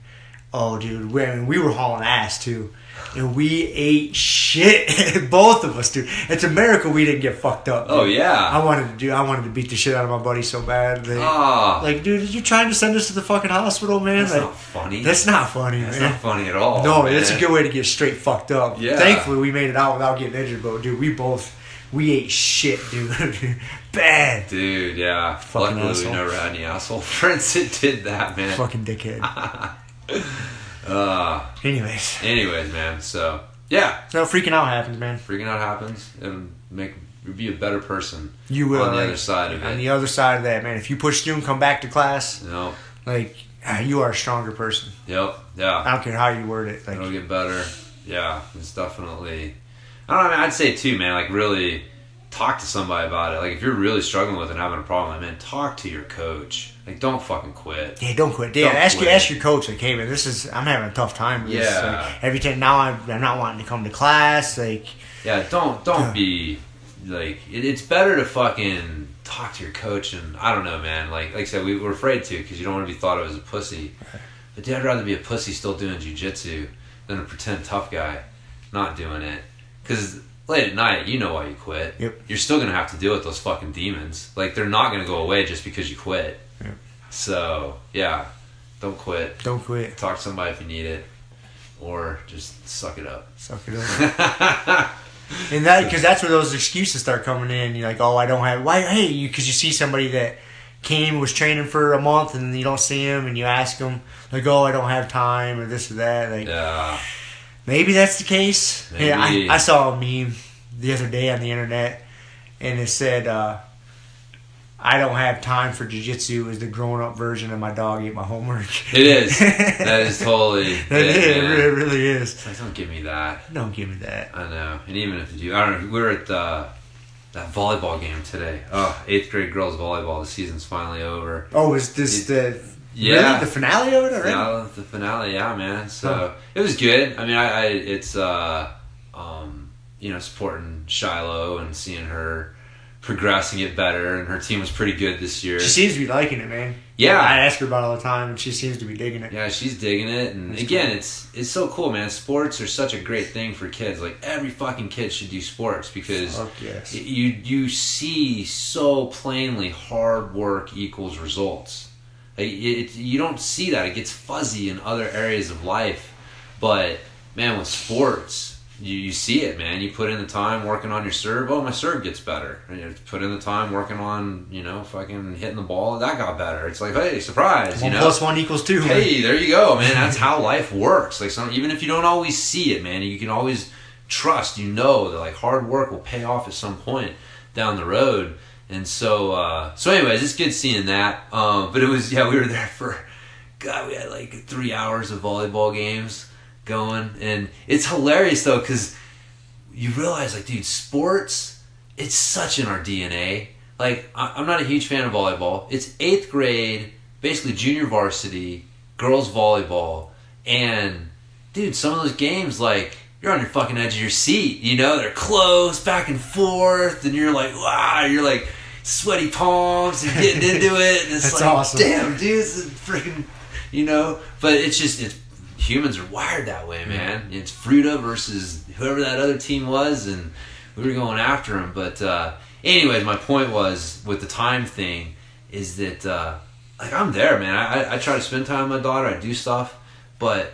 Oh, dude, we were hauling ass, too. And we ate shit, both of us, dude. It's a miracle we didn't get fucked up. Dude. Oh yeah, I wanted to beat the shit out of my buddy so bad. Like, dude, are you trying to send us to the fucking hospital, man? That's like, not funny. That's not funny, That's man. not funny at all. No, man. it's a good way to get straight fucked up. Yeah. Thankfully, we made it out without getting injured, but dude, we ate shit, dude. Bad. Dude, yeah. Fucking Luckily, asshole. we never had any asshole friends that did that, man. Fucking dickhead. Anyways, man. So yeah. So freaking out happens, man. Freaking out happens, and you'll be a better person. You will on the other side of it. On the other side of that, man. If you push through and come back to class, No. like, you are a stronger person. Yep. Yeah. I don't care how you word it. Like, It'll get better. Yeah. It's definitely. I don't know. I'd say too, man. Like, really talk to somebody about it. Like, if you're really struggling with it and having a problem, man, talk to your coach. Like, don't fucking quit. yeah, don't quit. Yeah, ask your coach. Like, hey, man, I'm having a tough time with this. Like, every time now, I'm not wanting to come to class. Like, yeah, don't be like. It's better to fucking talk to your coach, and I don't know, man. Like I said, we're afraid to because you don't want to be thought of as a pussy. But dude, I'd rather be a pussy still doing jiu-jitsu than a pretend tough guy not doing it. Because late at night, you know why you quit. Yep. You're still gonna have to deal with those fucking demons. Like, they're not gonna go away just because you quit. Yep. So yeah, don't quit. don't quit. Talk to somebody if you need it, or just suck it up. Suck it up. And because that's where those excuses start coming in. You're like, oh, I don't have. Why? Hey, because you see somebody that was training for a month, and you don't see him, and you ask them, like, oh, I don't have time, or this or that. Like, Yeah. maybe that's the case. Maybe. Yeah, I saw a meme the other day on the internet, and it said, I don't have time for jiu-jitsu is the grown-up version of my dog ate my homework. It is. That is totally. It really is. It's like, don't give me that. Don't give me that. I know. And even if you do, I don't know. We were at that volleyball game today. Oh, 8th grade girls volleyball. The season's finally over. Oh, is this really the finale of it already? Yeah, the finale. Yeah, man. So it was good. I mean, it's supporting Shiloh and seeing her progress and get better, and her team was pretty good this year. She seems to be liking it, man. Yeah, I ask her about it all the time, and she seems to be digging it. Yeah, she's digging it, and that's again, cool. It's so cool, man. Sports are such a great thing for kids. Like, every fucking kid should do sports because yes. you see so plainly hard work equals results. Like, you don't see that. It gets fuzzy in other areas of life, but man, with sports, you see it, man. You put in the time working on your serve. Oh, my serve gets better. And you put in the time working on, fucking hitting the ball. That got better. It's like, hey, surprise. 1 + 1 = 2. Hey, there you go, man. That's how life works. Like, even if you don't always see it, man, you can always trust. You know that like hard work will pay off at some point down the road. And so anyways, it's good seeing that. But it was, we were there for, God, we had like 3 hours of volleyball games going, and it's hilarious though because you realize, like, dude, sports, it's such in our DNA. Like, I'm not a huge fan of volleyball. It's 8th grade, basically junior varsity, girls volleyball, and dude, some of those games, like, you're on your fucking edge of your seat, they're close, back and forth, and you're like, wow, you're like sweaty palms and getting into it, and it's that's like, awesome. Damn, dude, this is freaking, but it's humans are wired that way, man. It's Fruta versus whoever that other team was, and we were going after them. But anyways, my point was, with the time thing, is that like, I'm there, man. I try to spend time with my daughter. I do stuff, but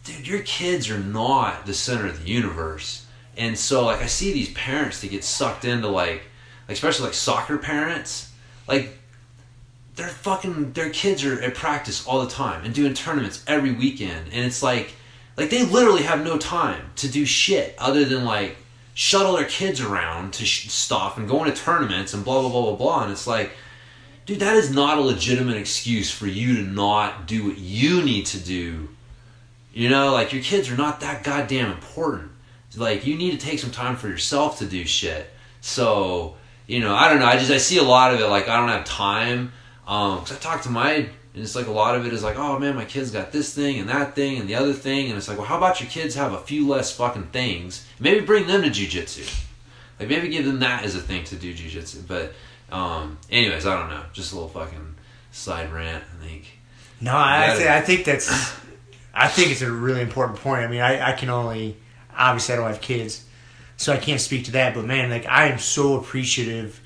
dude, your kids are not the center of the universe. And so, like, I see these parents that get sucked into like especially like soccer parents, like, their kids are at practice all the time and doing tournaments every weekend, and it's like they literally have no time to do shit other than like shuttle their kids around to stuff and go into tournaments and blah blah blah blah blah. And it's like, dude, that is not a legitimate excuse for you to not do what you need to do. Like, your kids are not that goddamn important. Like, you need to take some time for yourself to do shit. So, I don't know. I see a lot of it like, I don't have time. Because I talk to and it's like, a lot of it is like, oh man, my kid's got this thing and that thing and the other thing, and it's like, well, how about your kids have a few less fucking things? Maybe bring them to jiu-jitsu. Like, maybe give them that as a thing to do jiu-jitsu. But anyways, I don't know. Just a little fucking side rant, I think. No, I think it's a really important point. I mean, I can only, obviously I don't have kids, so I can't speak to that, but man, like, I am so appreciative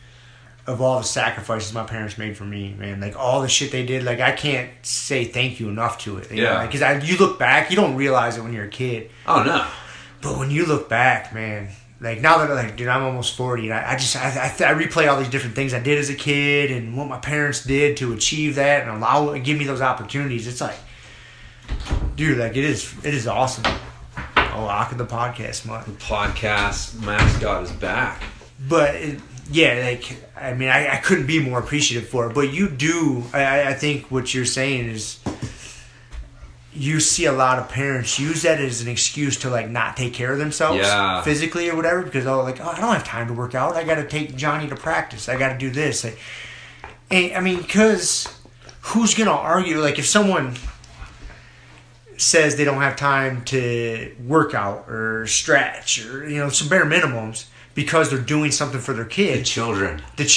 of all the sacrifices my parents made for me, man. Like, all the shit they did, like, I can't say thank you enough to it. Because you look back, you don't realize it when you're a kid. Oh, no. But when you look back, man, like, now that, like, dude, I'm almost 40, and I replay all these different things I did as a kid and what my parents did to achieve that and give me those opportunities. It's like, dude, like, it is awesome. Oh, Aka the podcast, man. The podcast mascot is back. But like, I mean, I couldn't be more appreciative for it. But you do, I think what you're saying is, you see a lot of parents use that as an excuse to, like, not take care of themselves physically or whatever, because I don't have time to work out. I got to take Johnny to practice. I got to do this. And I mean, because who's gonna argue? Like, if someone says they don't have time to work out or stretch or some bare minimums because they're doing something for their kid. The children. It's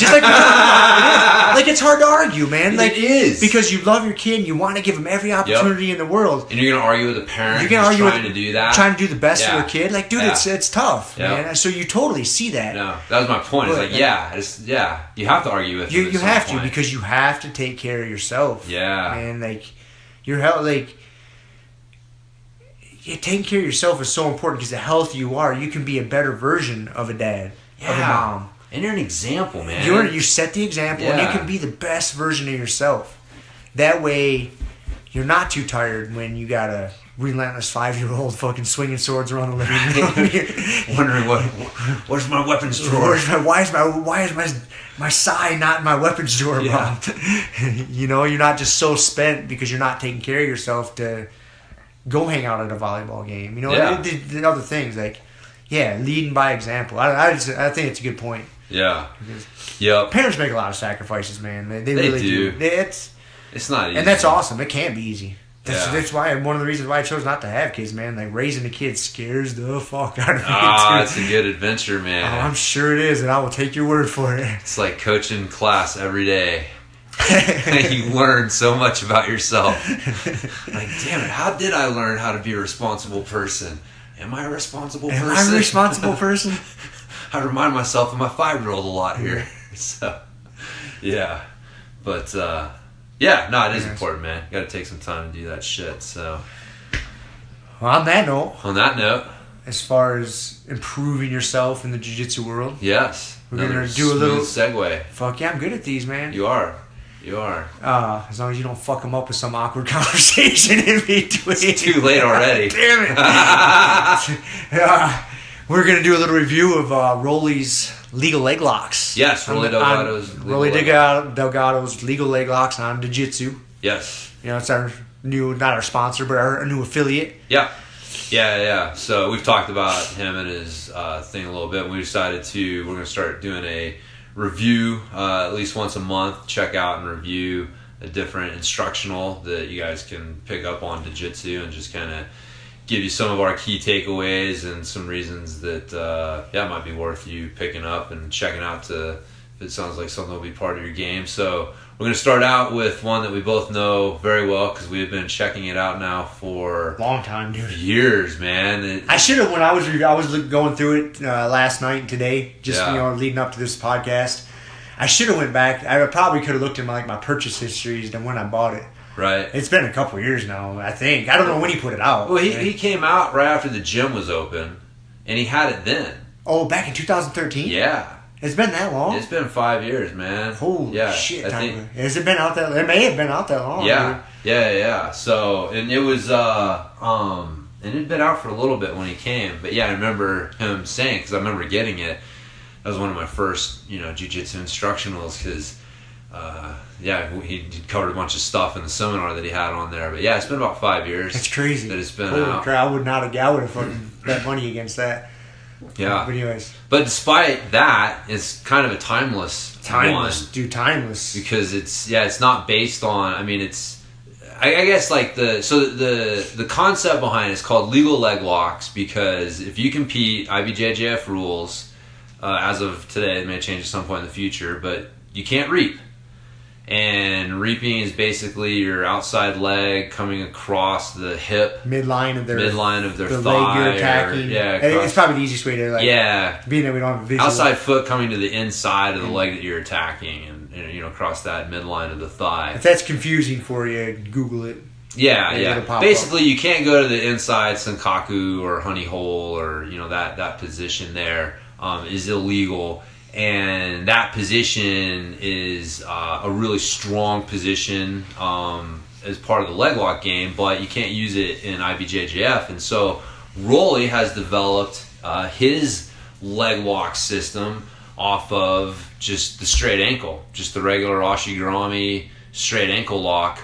just like, like, it's hard to argue, man. Like, it is. Because you love your kid and you want to give them every opportunity in the world. And you're going to argue with a parent who's trying to do that. Trying to do the best for their kid. Like, dude, it's tough, man. So you totally see that. No, that was my point. It's like, you have to argue with them. You have to, because you have to take care of yourself. Yeah. Man, like, your health, like, taking care of yourself is so important, because the healthier you are, you can be a better version of a dad, of a mom. And you're an example, man. You set the example, and you can be the best version of yourself. That way, you're not too tired when you got a relentless 5-year-old fucking swinging swords around the living room. Wondering where's my weapons drawer? Why is my sai not in my weapons drawer, Mom? You're not just so spent because you're not taking care of yourself to go hang out at a volleyball game. The other things, like, Yeah, leading by example. I think it's a good point. Yeah. Yep. Parents make a lot of sacrifices, man. They really do. It's not easy. And that's awesome. It can't be easy. That's Yeah. one of the reasons why I chose not to have kids, man. Like, raising a kid scares the fuck out of me. It's a good adventure, man. Oh, I'm sure it is, and I will take your word for it. It's like coaching class every day. You learn so much about yourself. Like, damn it, how did I learn how to be a responsible person? Am I a responsible person? Am I a responsible person? I remind myself of my 5-year-old a lot here. So, yeah. But, it is important, man. You got to take some time to do that shit. So, Well, on that note, as far as improving yourself in the jiu-jitsu world, yes, we're going to do a little segue. Fuck yeah, I'm good at these, man. You are. As long as you don't fuck them up with some awkward conversation in between. It's too late already. Damn it. We're going to do a little review of Roli's legal leg locks. Yes, Roli DeLgados. Roli DeLgados legal leg locks on jiu-jitsu. Yes. It's our new, not our sponsor, but our new affiliate. Yeah. So we've talked about him and his thing a little bit. We decided we're going to start doing a review at least once a month. Check out and review a different instructional that you guys can pick up on jiu-jitsu and just kind of give you some of our key takeaways and some reasons that might be worth you picking up and checking out if it sounds like something will be part of your game. So we're going to start out with one that we both know very well because we've been checking it out now for long time, dude. Years, man. I should have when I was going through it last night and today, leading up to this podcast. I should have went back. I probably could have looked at my purchase histories and when I bought it. Right. It's been a couple years now, I think. I don't know when he put it out. Well, he came out right after the gym was open, and he had it then. Oh, back in 2013? Yeah. It's been that long? It's been 5 years, man. Holy shit. I think, has it been out that long? It may have been out that long. Yeah. Dude. Yeah. So, and it was, and it had been out for a little bit when he came. But yeah, I remember him saying, because I remember getting it. That was one of my first, jiu-jitsu instructionals, because, he covered a bunch of stuff in the seminar that he had on there. But yeah, it's been about 5 years. That's crazy. That it's been Holy out. crap, I would have fucking bet money against that. Yeah. But anyways. But despite that, it's kind of a timeless one. Timeless. Because it's not based on, I guess like the concept behind it is called legal leg locks, because if you compete IBJJF rules, as of today, it may change at some point in the future, but you can't reap. And reaping is basically your outside leg coming across the hip, midline of their thigh, leg you're attacking. It's probably the easiest way to being that we don't have a visual. Outside foot coming to the inside of the leg that you're attacking, and across that midline of the thigh. If that's confusing for you, Google it. Yeah. Basically, you can't go to the inside Senkaku or honey hole or that position there is illegal. And that position is a really strong position as part of the leg lock game, but you can't use it in IBJJF. And so Roli has developed his leg lock system off of just the straight ankle, just the regular Ashigarami straight ankle lock,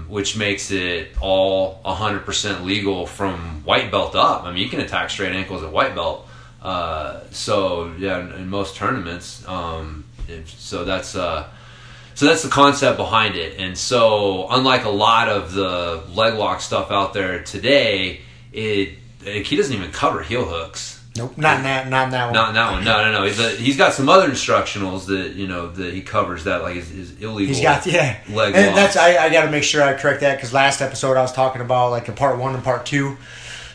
which makes it all 100% legal from white belt up. I mean, you can attack straight ankles at white belt. In most tournaments, so that's the concept behind it. And so, unlike a lot of the leg lock stuff out there today, he doesn't even cover heel hooks. Nope, not in that one. Not in that one. No. He's got some other instructionals that he covers that is illegal. He's got leg locks. That's I got to make sure I correct that, because last episode I was talking about like the part 1 and part 2.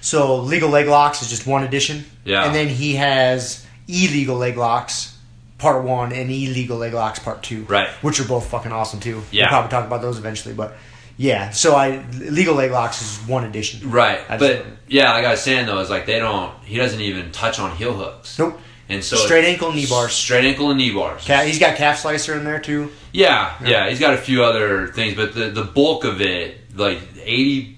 So legal leg locks is just one edition. Yeah. And then he has illegal leg locks part 1 and illegal leg locks part 2. Right. Which are both fucking awesome too. Yeah. We'll probably talk about those eventually, but yeah. So legal leg locks is one edition. Right. But yeah, like I was saying though, is like he doesn't even touch on heel hooks. Nope. And so straight ankle knee bars. Straight ankle and knee bars. He's got calf slicer in there too. Yeah. He's got a few other things, but the bulk of it, like 80.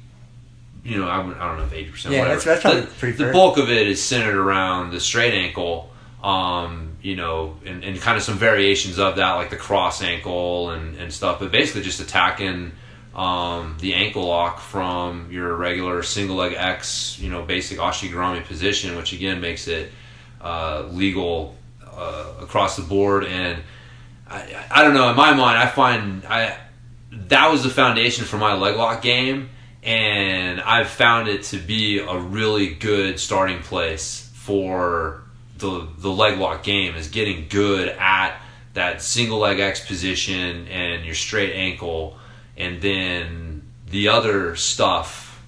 I don't know if 80%. Yeah, whatever. that's probably pretty fair. The bulk of it is centered around the straight ankle, and kind of some variations of that, like the cross ankle and stuff. But basically, just attacking the ankle lock from your regular single leg X, basic ashigarami position, which again makes it legal across the board. And I don't know, in my mind, I find that was the foundation for my leg lock game, and I've found it to be a really good starting place for the leg lock game, is getting good at that single leg X position and your straight ankle, and then the other stuff,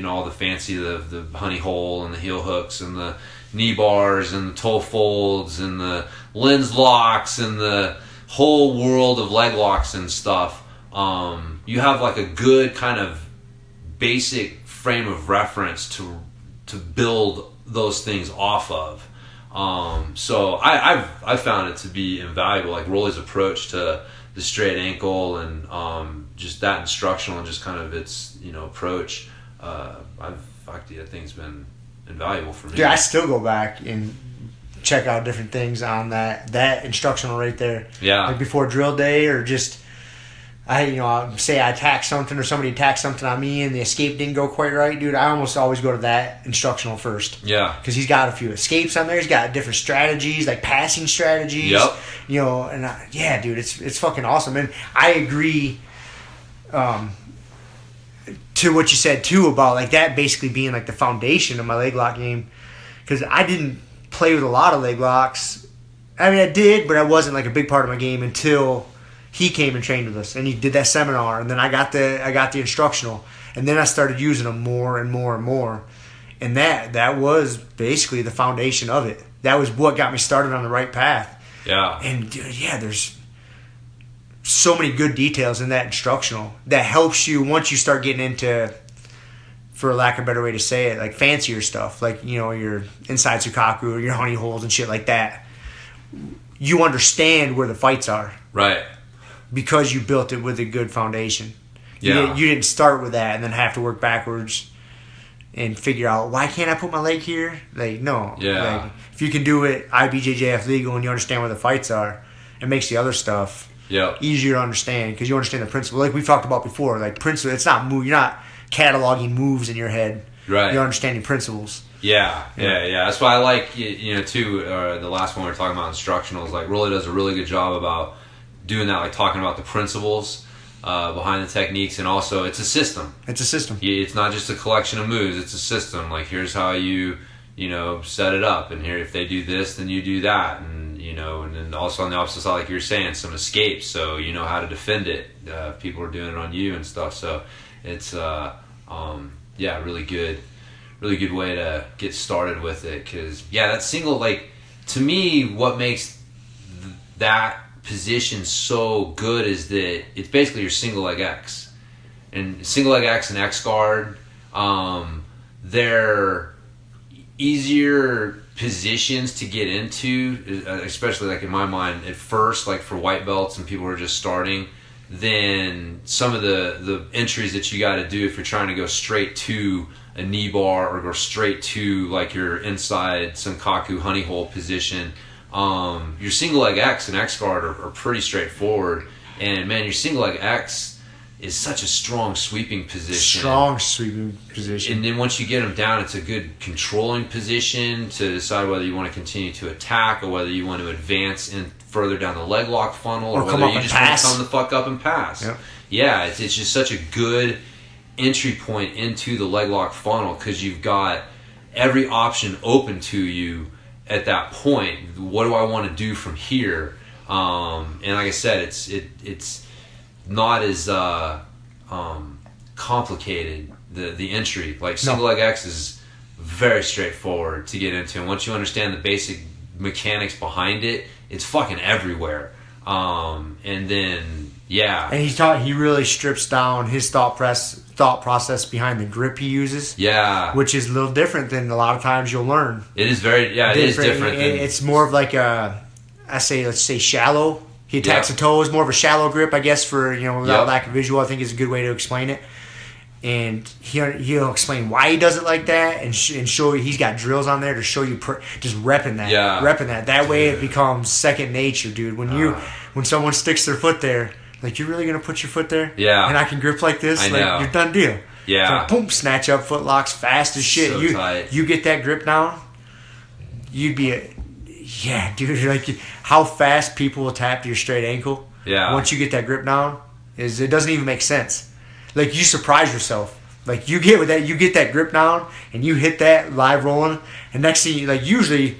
all the fancy, the honey hole and the heel hooks and the knee bars and the toe folds and the lens locks and the whole world of leg locks and stuff. You have like a good kind of basic frame of reference to build those things off of. So I've found it to be invaluable, like Roli's approach to the straight ankle and just that instructional and just kind of its approach. I think it's been invaluable for me. Dude, I still go back and check out different things on that instructional right there. Yeah. Like before drill day, or just say I attack something or somebody attacks something on me and the escape didn't go quite right, dude. I almost always go to that instructional first. Yeah. Because he's got a few escapes on there. He's got different strategies, like passing strategies. Yep. And dude, it's fucking awesome. And I agree to what you said too about like that basically being like the foundation of my leg lock game, because I didn't play with a lot of leg locks. I mean, I did, but I wasn't like a big part of my game until he came and trained with us, and he did that seminar, and then I got the instructional, and then I started using them more and more and more, and that was basically the foundation of it. That was what got me started on the right path. Yeah. And dude, there's so many good details in that instructional that helps you once you start getting into, for lack of a better way to say it, like fancier stuff, like your inside Sukaku or your honey holes and shit like that. You understand where the fights are, right? Because you built it with a good foundation. Yeah. You didn't start with that and then have to work backwards and figure out, why can't I put my leg here? Like, no. Yeah. Like, if you can do it IBJJF legal and you understand where the fights are, it makes the other stuff easier to understand because you understand the principle. Like we've talked about before, like principle, it's not move. You're not cataloging moves in your head. Right. You're understanding principles. Yeah. That's why I like, too, the last one we were talking about instructionals, like Roli does a really good job about doing that, like talking about the principles behind the techniques, and also it's a system. It's a system. It's not just a collection of moves, it's a system. Like here's how you set it up, and here if they do this, then you do that, and and then also on the opposite side, like you were saying, some escapes, so you know how to defend it if people are doing it on you and stuff. So it's really good way to get started with it, because that single, like, to me, what makes that position so good is that it's basically your single leg X, and single leg X and X guard, they're easier positions to get into, especially like in my mind at first, like for white belts and people who are just starting, than some of the entries that you got to do if you're trying to go straight to a knee bar or go straight to like your inside Senkaku honey hole position. Your single leg X and X guard are pretty straightforward, and man, your single leg X is such a strong sweeping position. And then once you get them down, it's a good controlling position to decide whether you want to continue to attack or whether you want to advance in further down the leg lock funnel, or whether you just want to come the fuck up and pass. Yep. Yeah, it's just such a good entry point into the leg lock funnel, because you've got every option open to you at that point. What do I want to do from here? And like I said, it's not as complicated, the entry. Like single leg X is very straightforward to get into, and once you understand the basic mechanics behind it, it's fucking everywhere. And then and he really strips down his thought process behind the grip he uses. Yeah, which is a little different than a lot of times you'll learn. It is very it is different. It's more of like let's say shallow. He attacks the toes, more of a shallow grip, I guess, for without lack of visual, I think is a good way to explain it. And he'll explain why he does it like that, and show you. He's got drills on there to show you just repping that. That way it becomes second nature, dude. When someone sticks their foot there, Like, you're really going to put your foot there? Yeah. And I can grip like this? I like, know. you're done deal. Yeah. So, boom, snatch up foot locks fast as shit. So tight. You get that grip down, you'd be yeah, dude. Like, how fast people will tap to your straight ankle. Yeah. Once you get that grip down, it doesn't even make sense. Like, you surprise yourself. Like, you get that grip down, and you hit that live rolling, and next thing you, like, usually,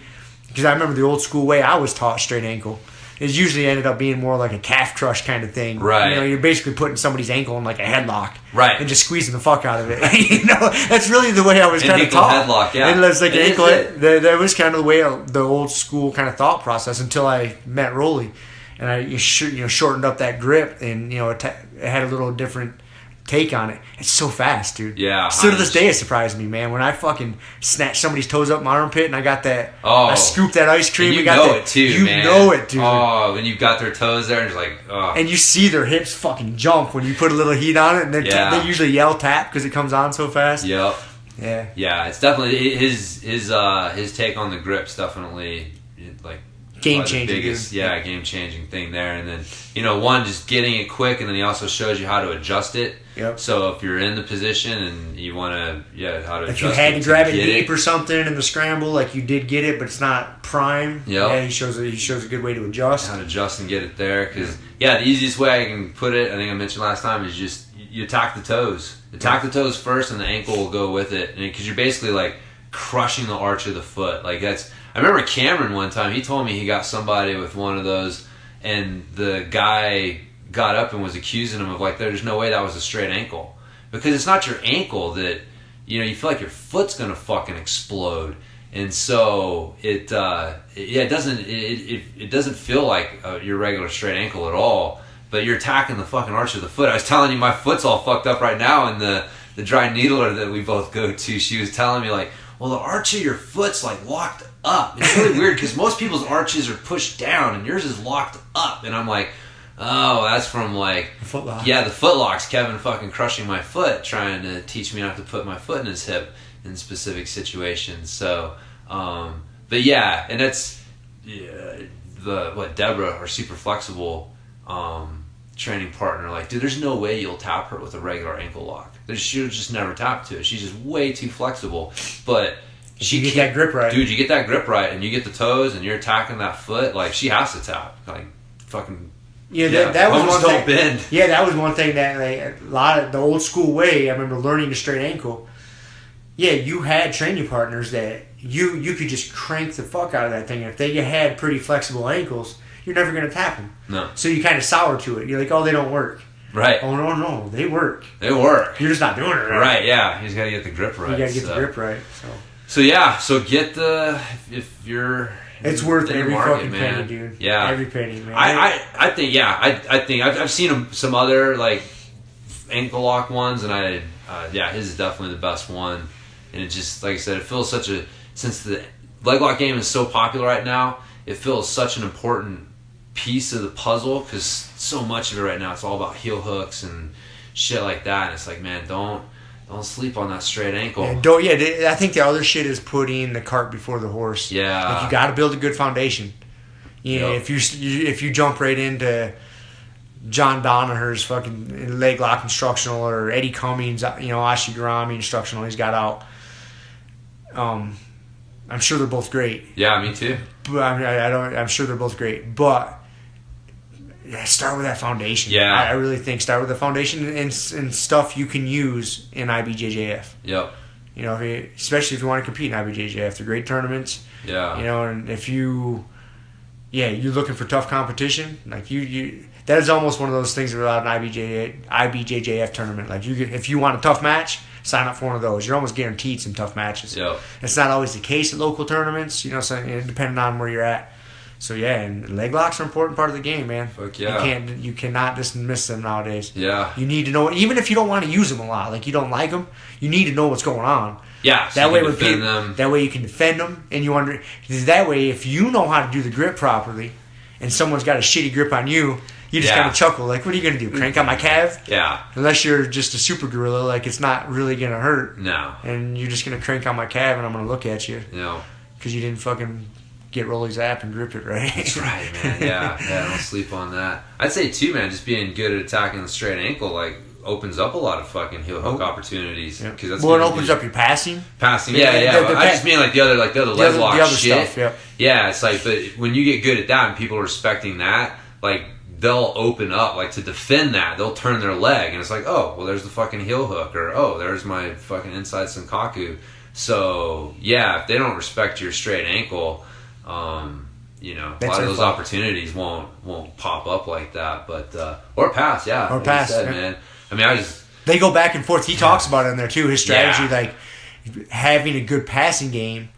because I remember the old school way I was taught straight ankle, it usually ended up being more like a calf crush kind of thing. Right. You know, you're basically putting somebody's ankle in like a headlock. Right. And just squeezing the fuck out of it. You know, that's really the way I was kind of taught. Headlock, yeah. And it's like it ankle. That was kind of the way the old school kind of thought process until I met Roli, and I shortened up that grip, and it had a little different take on it. It's so fast, dude. Yeah. Still to this day, it surprised me, man. When I fucking snatched somebody's toes up my armpit and I got that, I scooped that ice cream. And you got know that, it too, you man. You know it, dude. Oh, when you've got their toes there, and it's like, oh. And you see their hips fucking jump when you put a little heat on it, and they usually yell tap because it comes on so fast. Yep. Yeah. Yeah, it's definitely his take on the grips definitely like game changing. Biggest, game changing thing there. And then one, just getting it quick, and then he also shows you how to adjust it. Yep. So if you're in the position and you want to, how to adjust it. If you had to grab it deep or something in the scramble, like you did get it, but it's not prime. Yep. Yeah, he shows a good way to adjust. How to adjust and get it there, because the easiest way I can put it, I think I mentioned last time, is just you attack the toes. Attack the toes first, and the ankle will go with it, because you're basically like crushing the arch of the foot. Like that's. I remember Cameron one time. He told me he got somebody with one of those, and the guy got up and was accusing him of like, there's no way that was a straight ankle, because it's not your ankle that you feel like your foot's gonna fucking explode, and so it doesn't feel like your regular straight ankle at all, but you're attacking the fucking arch of the foot. I was telling you my foot's all fucked up right now, and the dry needler that we both go to, she was telling me like, well, the arch of your foot's like locked up. It's really weird because most people's arches are pushed down and yours is locked up, and I'm like, oh, that's from like the foot lock. Yeah, the foot locks. Kevin fucking crushing my foot, trying to teach me not to put my foot in his hip in specific situations. So, but yeah, and that's Deborah, our super flexible training partner. Like, dude, there's no way you'll tap her with a regular ankle lock. She'll just never tap to it. She's just way too flexible. But you get that grip right, dude. You get that grip right, and you get the toes, and you're attacking that foot. Like, she has to tap. Like, fucking. Yeah, that was one thing. Bend. Yeah, that was one thing that like, a lot of the old school way. I remember learning the straight ankle. Yeah, you had training partners that you could just crank the fuck out of that thing. If they had pretty flexible ankles, you're never going to tap them. No. So you kind of sour to it. You're like, oh, they don't work. Right. Oh, no, they work. They work. You're just not doing it right. Right, yeah. You just got to get the grip right. You got to get the grip right. So get the, if you're... It's worth every fucking man. penny, dude. Yeah. Every penny, man. I think I've seen some other, like, ankle lock ones, and his is definitely the best one. And it just, like I said, it feels since the leg lock game is so popular right now, it feels such an important piece of the puzzle, because so much of it right now, it's all about heel hooks and shit like that. And it's like, man, don't sleep on that straight ankle. I think the other shit is putting the cart before the horse. Yeah. Like, you got to build a good foundation. If you jump right into John Donaher's fucking leg lock instructional, or Eddie Cummings, Ashigarami instructional he's got out, I'm sure they're both great. Yeah, me too. But I'm sure they're both great. But start with that foundation. Yeah. I really think start with the foundation and stuff you can use in IBJJF. Yep. Especially if you want to compete in IBJJF. They're great tournaments. Yeah. And if you're looking for tough competition, like that is almost one of those things about an IBJJF tournament. Like, if you want a tough match, sign up for one of those. You're almost guaranteed some tough matches. Yep. It's not always the case at local tournaments, so depending on where you're at. So yeah, and leg locks are an important part of the game, man. Fuck yeah. You cannot dismiss them nowadays. Yeah. You need to know, even if you don't want to use them a lot, like you don't like them, you need to know what's going on. Yeah. So that way you can defend them, and that way if you know how to do the grip properly, and someone's got a shitty grip on you, you just kind of chuckle, like, what are you going to do, crank out my calf? Yeah. Unless you're just a super gorilla, like, it's not really going to hurt. No. And you're just going to crank out my calf, and I'm going to look at you. No. Because you didn't fucking get Roli's app and grip it right. That's right, man. Yeah, don't sleep on that. I'd say too, man, just being good at attacking the straight ankle, like, opens up a lot of fucking heel hook opportunities. Yeah. Cause that's it opens up your passing. Yeah. I just mean like the other leg lock shit. Stuff, yep. Yeah, it's like, but when you get good at that and people are respecting that, like, they'll open up, like, to defend that. They'll turn their leg, and it's like, oh, well, there's the fucking heel hook, or, oh, there's my fucking inside senkaku. So, yeah, if they don't respect your straight ankle, a lot of those opportunities won't pop up like that. But, or pass, yeah. Or pass, man. I mean, they go back and forth. He talks about it in there, too. His strategy, like, having a good passing game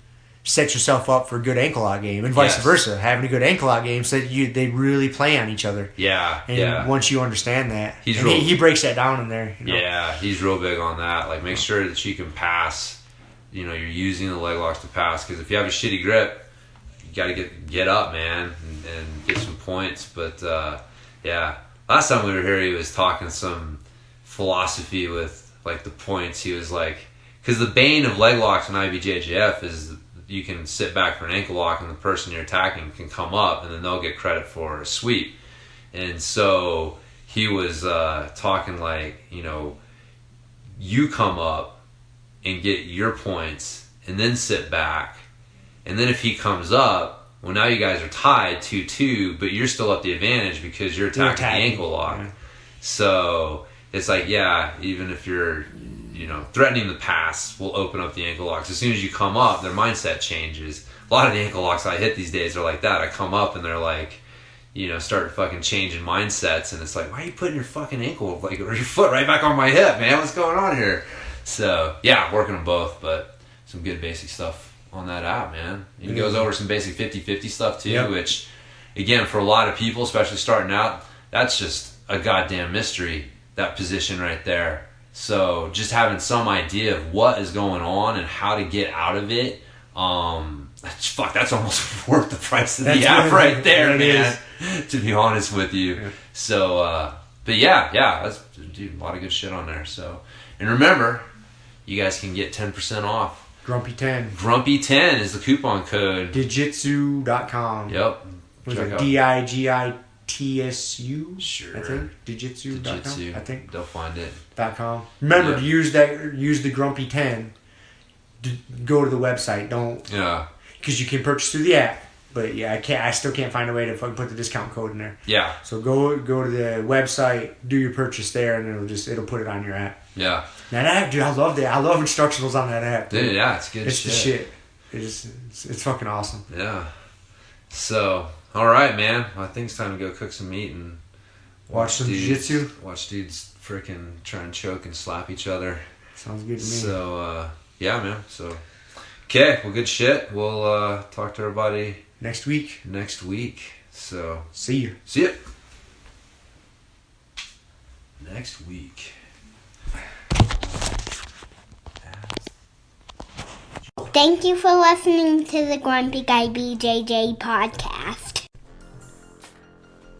sets yourself up for a good ankle lock game, and vice versa. Having a good ankle lock game so that they really play on each other. And once you understand that, he breaks that down in there. Yeah, he's real big on that. Like, make sure that you can pass. You're using the leg locks to pass, because if you have a shitty grip, you got to get up, man, and get some points. But last time we were here, he was talking some philosophy with like the points. He was like, because the bane of leg locks in IBJJF is you can sit back for an ankle lock and the person you're attacking can come up and then they'll get credit for a sweep. And so he was talking like, you come up and get your points and then sit back. And then if he comes up, well, now you guys are tied 2-2, but you're still at the advantage because you're attacking the ankle lock. Yeah. So it's like, even if you're threatening the pass will open up the ankle locks. As soon as you come up, their mindset changes. A lot of the ankle locks I hit these days are like that. I come up and they're like, start fucking changing mindsets, and it's like, why are you putting your fucking ankle or your foot right back on my hip, man? What's going on here? So working them both, but some good basic stuff on that app, man. He goes over some basic 50-50 stuff too, which again, for a lot of people, especially starting out, that's just a goddamn mystery, that position right there. So just having some idea of what is going on and how to get out of it, that's almost worth the price of the app right there, man. To be honest with you. Yeah. So, but that's a lot of good shit on there. So, and remember, you guys can get 10% off. Grumpy 10. Grumpy 10 is the coupon code. Digitsu.com. Yep. Was it DIGITSU? Sure. I think Digitsu.com. I think they'll find it. .com. Remember to use the Grumpy 10. Go to the website. Don't. Yeah. Because you can purchase through the app, but I still can't find a way to fucking put the discount code in there. Yeah. So go to the website, do your purchase there, and it'll put it on your app. Yeah. That app, dude, I love that. I love instructionals on that app. Dude, it's good. It's the shit. It's fucking awesome. Yeah. So, all right, man. Well, I think it's time to go cook some meat and watch some jiu-jitsu. Watch dudes freaking try and choke and slap each other. Sounds good to me. So, man. So, okay. Well, good shit. We'll talk to everybody next week. So, see you. See ya. Next week. Thank you for listening to the Grumpy Guy BJJ Podcast.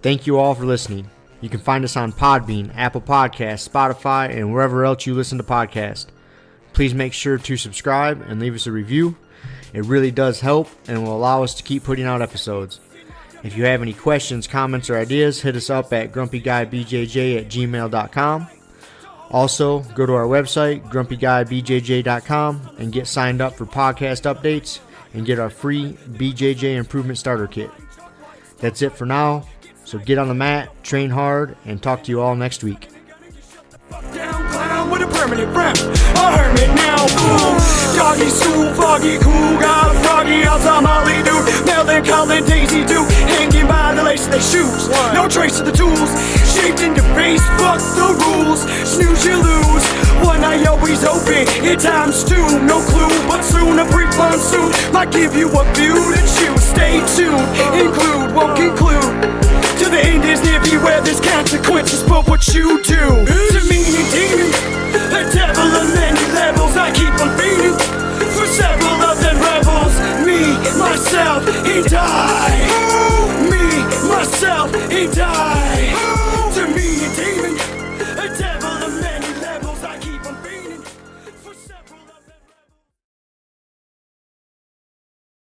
Thank you all for listening. You can find us on Podbean, Apple Podcasts, Spotify, and wherever else you listen to podcasts. Please make sure to subscribe and leave us a review. It really does help and will allow us to keep putting out episodes. If you have any questions, comments, or ideas, hit us up at grumpyguybjj@gmail.com. Also, go to our website, grumpyguybjj.com, and get signed up for podcast updates and get our free BJJ Improvement Starter Kit. That's it for now, so get on the mat, train hard, and talk to you all next week. With a permanent rep, a hermit now, boom. Doggy stool, foggy, cool, got a froggy outside Molly dude. Melancholy Daisy Duke, hanging by the lace of their shoes. No trace of the tools, shaped into face, fuck the rules. Snooze, you lose. One eye always open, at times two, no clue. But soon a brief monsoon might give you a view to choose. Stay tuned, include, won't conclude. To the end is near, beware there's consequences for what you do. To me, a demon, a devil of many levels. I keep on beating for several of them rebels. Me, myself, and I.